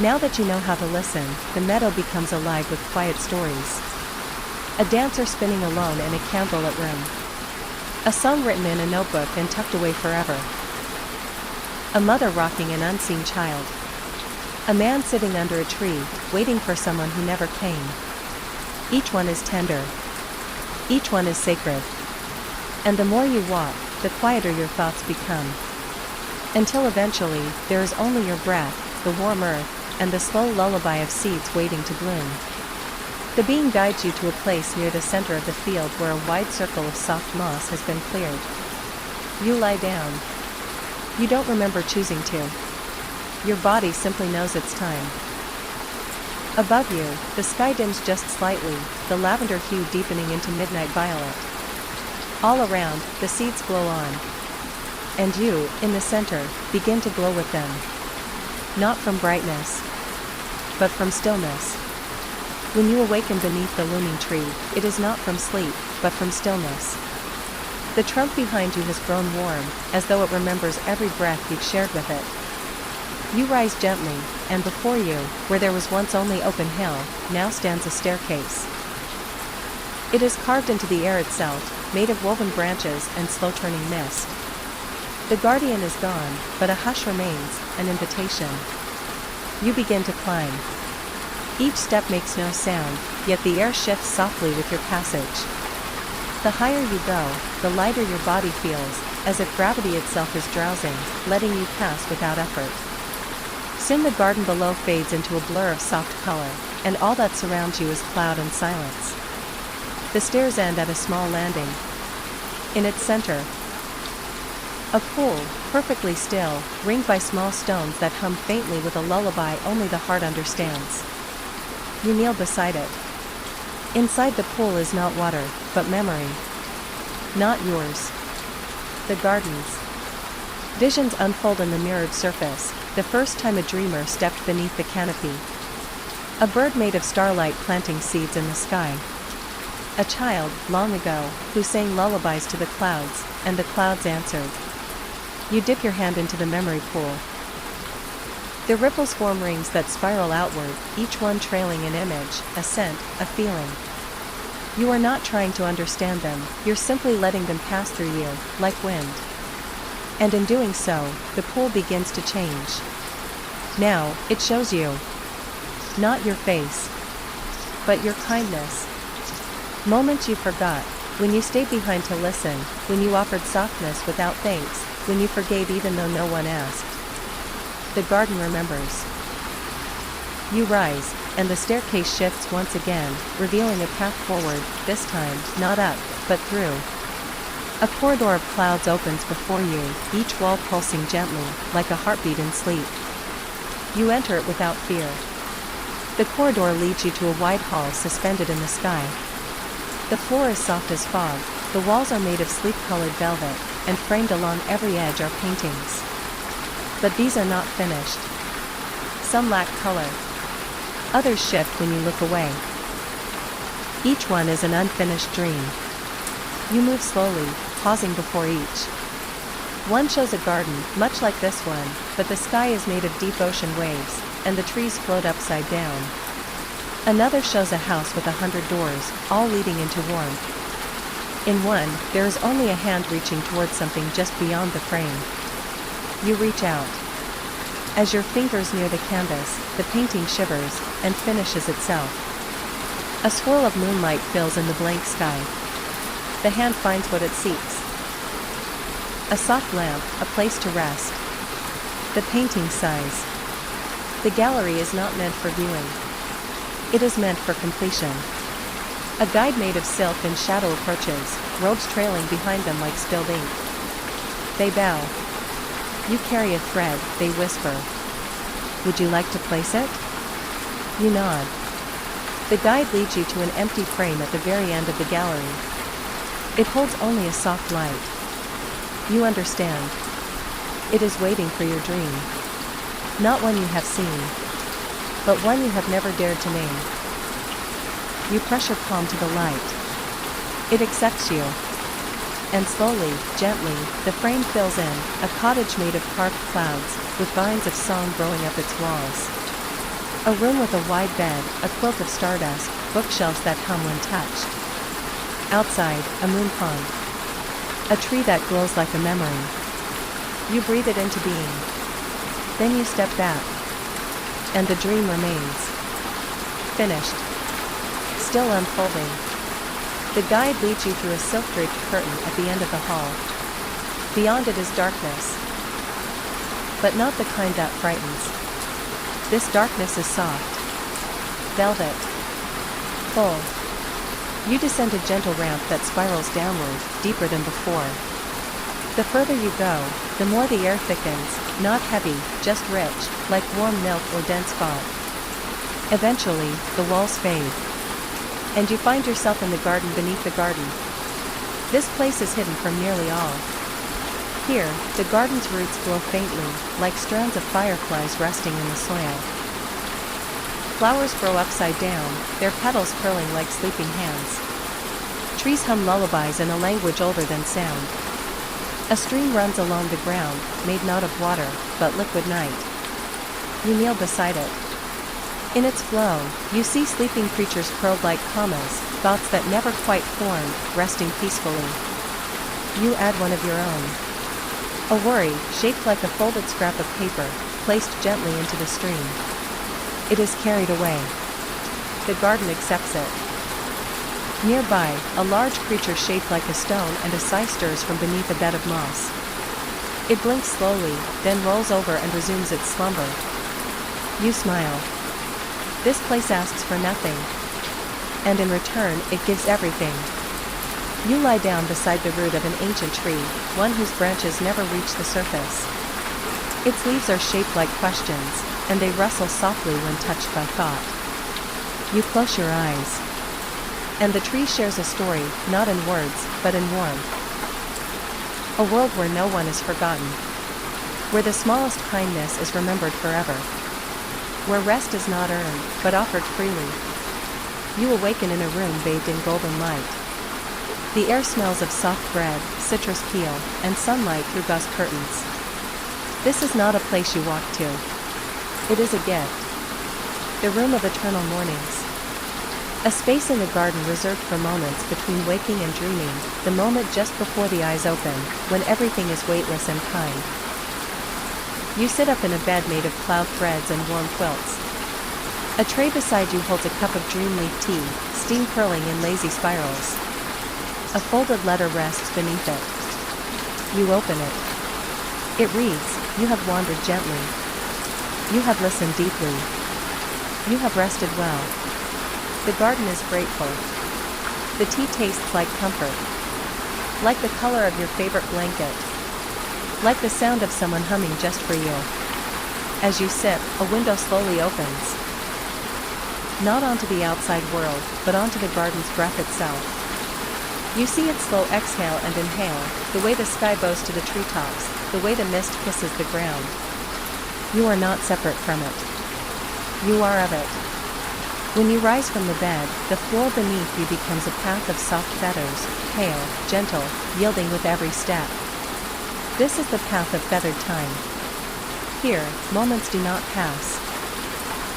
Now that you know how to listen, the meadow becomes alive with quiet stories. A dancer spinning alone in a candlelit room. A song written in a notebook and tucked away forever. A mother rocking an unseen child. A man sitting under a tree, waiting for someone who never came. Each one is tender. Each one is sacred. And the more you walk, the quieter your thoughts become. Until eventually, there is only your breath, the warm earth, and the slow lullaby of seeds waiting to bloom. The being guides you to a place near the center of the field where a wide circle of soft moss has been cleared. You lie down. You don't remember choosing to. Your body simply knows it's time. Above you, the sky dims just slightly, the lavender hue deepening into midnight violet. All around, the seeds glow on. And you, in the center, begin to glow with them. Not from brightness, but from stillness. When you awaken beneath the looming tree, it is not from sleep, but from stillness. The trunk behind you has grown warm, as though it remembers every breath you've shared with it. You rise gently, and before you, where there was once only open hill, now stands a staircase. It is carved into the air itself, made of woven branches and slow-turning mist. The guardian is gone, but a hush remains, an invitation. You begin to climb. Each step makes no sound, yet the air shifts softly with your passage. The higher you go, the lighter your body feels, as if gravity itself is drowsing, letting you pass without effort. Soon the garden below fades into a blur of soft color, and all that surrounds you is cloud and silence. The stairs end at a small landing. In its center, a pool, perfectly still, ringed by small stones that hum faintly with a lullaby only the heart understands. You kneel beside it. Inside the pool is not water, but memory. Not yours. The garden's. Visions unfold in the mirrored surface, the first time a dreamer stepped beneath the canopy. A bird made of starlight planting seeds in the sky. A child, long ago, who sang lullabies to the clouds, and the clouds answered. You dip your hand into the memory pool. The ripples form rings that spiral outward, each one trailing an image, a scent, a feeling. You are not trying to understand them, you're simply letting them pass through you, like wind. And in doing so, the pool begins to change. Now, it shows you. Not your face, but your kindness. Moments you forgot, when you stayed behind to listen, when you offered softness without thanks, when you forgave even though no one asked. The garden remembers. You rise, and the staircase shifts once again, revealing a path forward, this time, not up, but through. A corridor of clouds opens before you, each wall pulsing gently, like a heartbeat in sleep. You enter it without fear. The corridor leads you to a wide hall suspended in the sky. The floor is soft as fog, the walls are made of sleep-colored velvet, and framed along every edge are paintings. But these are not finished. Some lack color. Others shift when you look away. Each one is an unfinished dream. You move slowly, pausing before each. One shows a garden, much like this one, but the sky is made of deep ocean waves, and the trees float upside down. Another shows a house with 100 doors, all leading into warmth. In one, there is only a hand reaching towards something just beyond the frame. You reach out. As your fingers near the canvas, the painting shivers, and finishes itself. A swirl of moonlight fills in the blank sky. The hand finds what it seeks. A soft lamp, a place to rest. The painting sighs. The gallery is not meant for viewing. It is meant for completion. A guide made of silk and shadow approaches, robes trailing behind them like spilled ink. They bow. You carry a thread, they whisper. Would you like to place it? You nod. The guide leads you to an empty frame at the very end of the gallery. It holds only a soft light. You understand. It is waiting for your dream. Not one you have seen, but one you have never dared to name. You press your palm to the light. It accepts you. And slowly, gently, the frame fills in, a cottage made of carved clouds, with vines of song growing up its walls. A room with a wide bed, a quilt of stardust, bookshelves that hum when touched. Outside, a moon pond. A tree that glows like a memory. You breathe it into being. Then you step back. And the dream remains. Finished. Still unfolding. The guide leads you through a silk-draped curtain at the end of the hall. Beyond it is darkness. But not the kind that frightens. This darkness is soft. Velvet. Full. You descend a gentle ramp that spirals downward, deeper than before. The further you go, the more the air thickens, not heavy, just rich, like warm milk or dense fog. Eventually, the walls fade. And you find yourself in the garden beneath the garden. This place is hidden from nearly all. Here, the garden's roots glow faintly, like strands of fireflies resting in the soil. Flowers grow upside down, their petals curling like sleeping hands. Trees hum lullabies in a language older than sound. A stream runs along the ground, made not of water, but liquid night. You kneel beside it. In its flow, you see sleeping creatures curled like commas, thoughts that never quite formed, resting peacefully. You add one of your own. A worry, shaped like a folded scrap of paper, placed gently into the stream. It is carried away. The garden accepts it. Nearby, a large creature shaped like a stone and a sigh stirs from beneath a bed of moss. It blinks slowly, then rolls over and resumes its slumber. You smile. This place asks for nothing. And in return, it gives everything. You lie down beside the root of an ancient tree, one whose branches never reach the surface. Its leaves are shaped like questions, and they rustle softly when touched by thought. You close your eyes. And the tree shares a story, not in words, but in warmth. A world where no one is forgotten. Where the smallest kindness is remembered forever. Where rest is not earned, but offered freely. You awaken in a room bathed in golden light. The air smells of soft bread, citrus peel, and sunlight through gauze curtains. This is not a place you walk to. It is a gift. The room of eternal mornings. A space in the garden reserved for moments between waking and dreaming, the moment just before the eyes open, when everything is weightless and kind. You sit up in a bed made of cloud threads and warm quilts. A tray beside you holds a cup of dream leaf tea, steam curling in lazy spirals. A folded letter rests beneath it. You open it. It reads, "You have wandered gently. You have listened deeply. You have rested well. The garden is grateful. The tea tastes like comfort. Like the color of your favorite blanket. Like the sound of someone humming just for you." As you sip, a window slowly opens. Not onto the outside world, but onto the garden's breath itself. You see its slow exhale and inhale, the way the sky bows to the treetops, the way the mist kisses the ground. You are not separate from it. You are of it. When you rise from the bed, the floor beneath you becomes a path of soft feathers, pale, gentle, yielding with every step. This is the path of feathered time. Here, moments do not pass.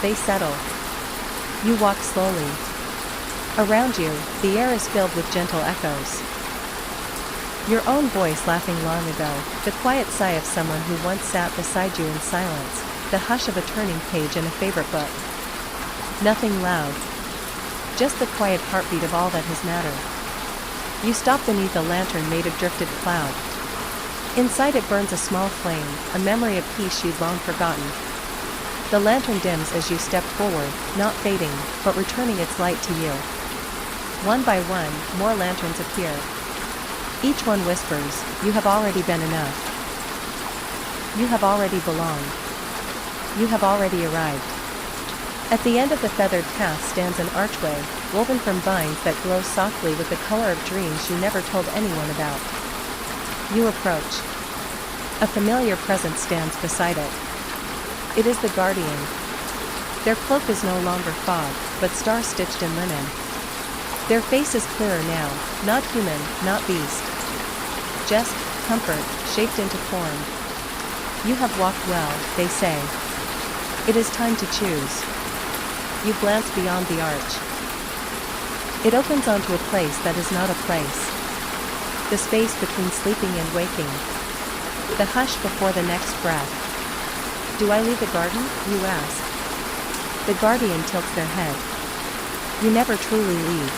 They settle. You walk slowly. Around you, the air is filled with gentle echoes. Your own voice laughing long ago, the quiet sigh of someone who once sat beside you in silence, the hush of a turning page in a favorite book. Nothing loud. Just the quiet heartbeat of all that has mattered. You stop beneath a lantern made of drifted cloud. Inside it burns a small flame, a memory of peace you'd long forgotten. The lantern dims as you step forward, not fading, but returning its light to you. One by one, more lanterns appear. Each one whispers, "You have already been enough. You have already belonged. You have already arrived." At the end of the feathered path stands an archway, woven from vines that glow softly with the color of dreams you never told anyone about. You approach. A familiar presence stands beside it. It is the guardian. Their cloak is no longer fog, but star-stitched in linen. Their face is clearer now, not human, not beast. Just comfort, shaped into form. You have walked well, they say. It is time to choose. You glance beyond the arch. It opens onto a place that is not a place. The space between sleeping and waking. The hush before the next breath. Do I leave the garden, you ask? The guardian tilts their head. You never truly leave.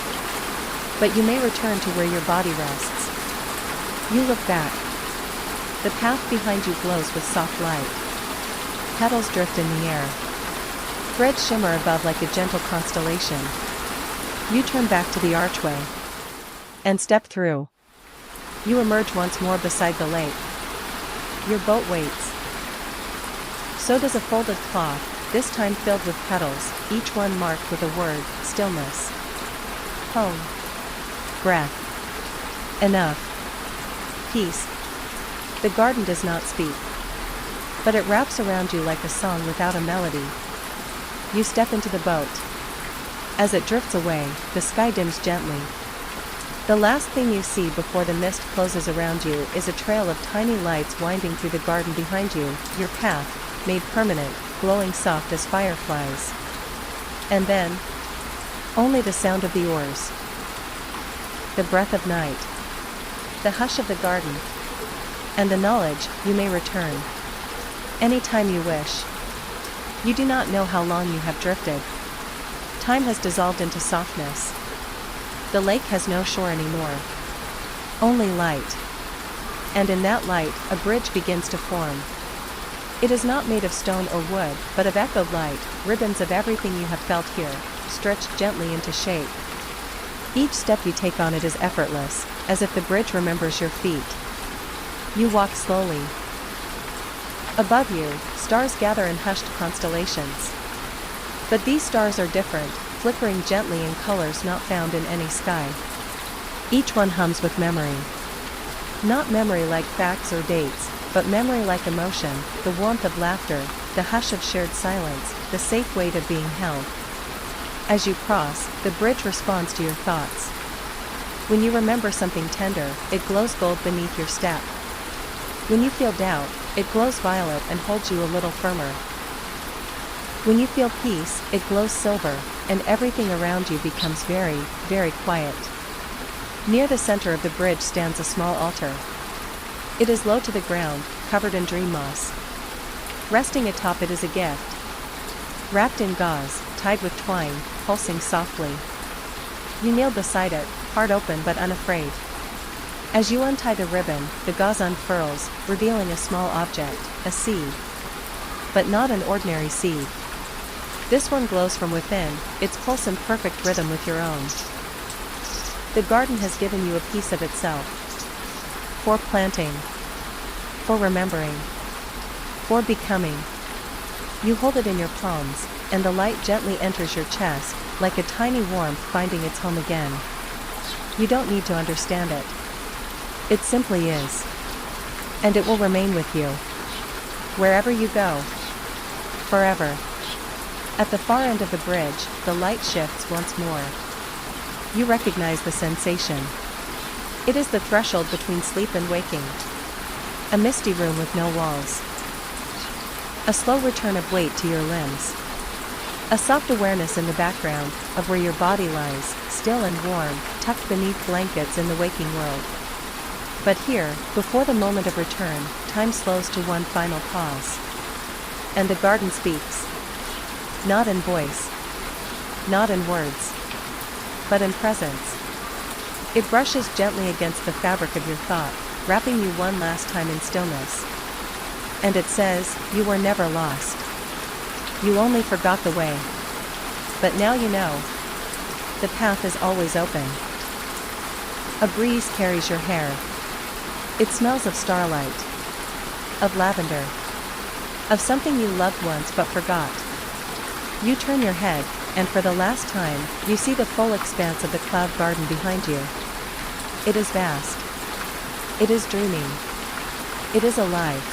But you may return to where your body rests. You look back. The path behind you glows with soft light. Petals drift in the air. Threads shimmer above like a gentle constellation. You turn back to the archway. And step through. You emerge once more beside the lake. Your boat waits. So does a folded cloth, this time filled with petals, each one marked with a word, stillness. Home. Breath. Enough. Peace. The garden does not speak. But it wraps around you like a song without a melody. you step into the boat. As it drifts away, the sky dims gently. The last thing you see before the mist closes around you is a trail of tiny lights winding through the garden behind you, your path, made permanent, glowing soft as fireflies. And then, only the sound of the oars, the breath of night, the hush of the garden, and the knowledge you may return anytime you wish. You do not know how long you have drifted. Time has dissolved into softness. The lake has no shore anymore. Only light. And in that light, a bridge begins to form. It is not made of stone or wood, but of echoed light, ribbons of everything you have felt here, stretched gently into shape. Each step you take on it is effortless, as if the bridge remembers your feet. You walk slowly. Above you, stars gather in hushed constellations. But these stars are different, flickering gently in colors not found in any sky. Each one hums with memory. Not memory like facts or dates, but memory like emotion, the warmth of laughter, the hush of shared silence, the safe weight of being held. As you cross, the bridge responds to your thoughts. When you remember something tender, it glows gold beneath your step. When you feel doubt, it glows violet and holds you a little firmer. When you feel peace, it glows silver, and everything around you becomes very, very quiet. Near the center of the bridge stands a small altar. It is low to the ground, covered in dream moss. Resting atop it is a gift. Wrapped in gauze, tied with twine, pulsing softly. You kneel beside it, heart open but unafraid. As you untie the ribbon, the gauze unfurls, revealing a small object, a seed. But not an ordinary seed. This one glows from within, its pulse in perfect rhythm with your own. The garden has given you a piece of itself. For planting. For remembering. For becoming. You hold it in your palms, and the light gently enters your chest, like a tiny warmth finding its home again. You don't need to understand it. It simply is. And it will remain with you. Wherever you go. Forever. At the far end of the bridge, the light shifts once more. You recognize the sensation. It is the threshold between sleep and waking. A misty room with no walls. A slow return of weight to your limbs. A soft awareness in the background, of where your body lies, still and warm, tucked beneath blankets in the waking world. But here, before the moment of return, time slows to one final pause. And the garden speaks. Not in voice. Not in words. But in presence. It brushes gently against the fabric of your thought, wrapping you one last time in stillness. And it says, you were never lost. You only forgot the way. But now you know. The path is always open. A breeze carries your hair. It smells of starlight. Of lavender. Of something you loved once but forgot. You turn your head, and for the last time, you see the full expanse of the cloud garden behind you. It is vast. It is dreaming. It is alive.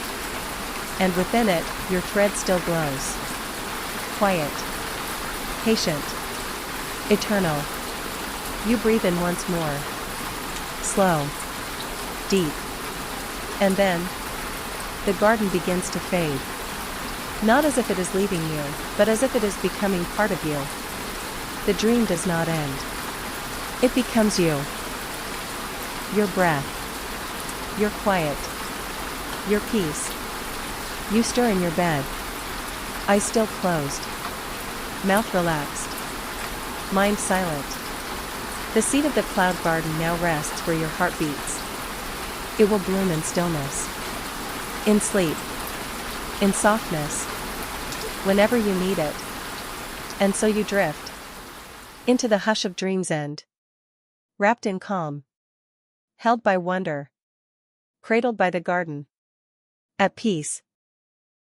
And within it, your thread still glows. Quiet. Patient. Eternal. You breathe in once more. Slow. Deep. And then, the garden begins to fade. Not as if it is leaving you, but as if it is becoming part of you. The dream does not end. It becomes you. Your breath. Your quiet. Your peace. You stir in your bed. Eyes still closed. Mouth relaxed. Mind silent. The seed of the cloud garden now rests where your heart beats. It will bloom in stillness. In sleep. In softness. Whenever you need it. And so you drift. Into the hush of dreams end. Wrapped in calm. Held by wonder. Cradled by the garden. At peace.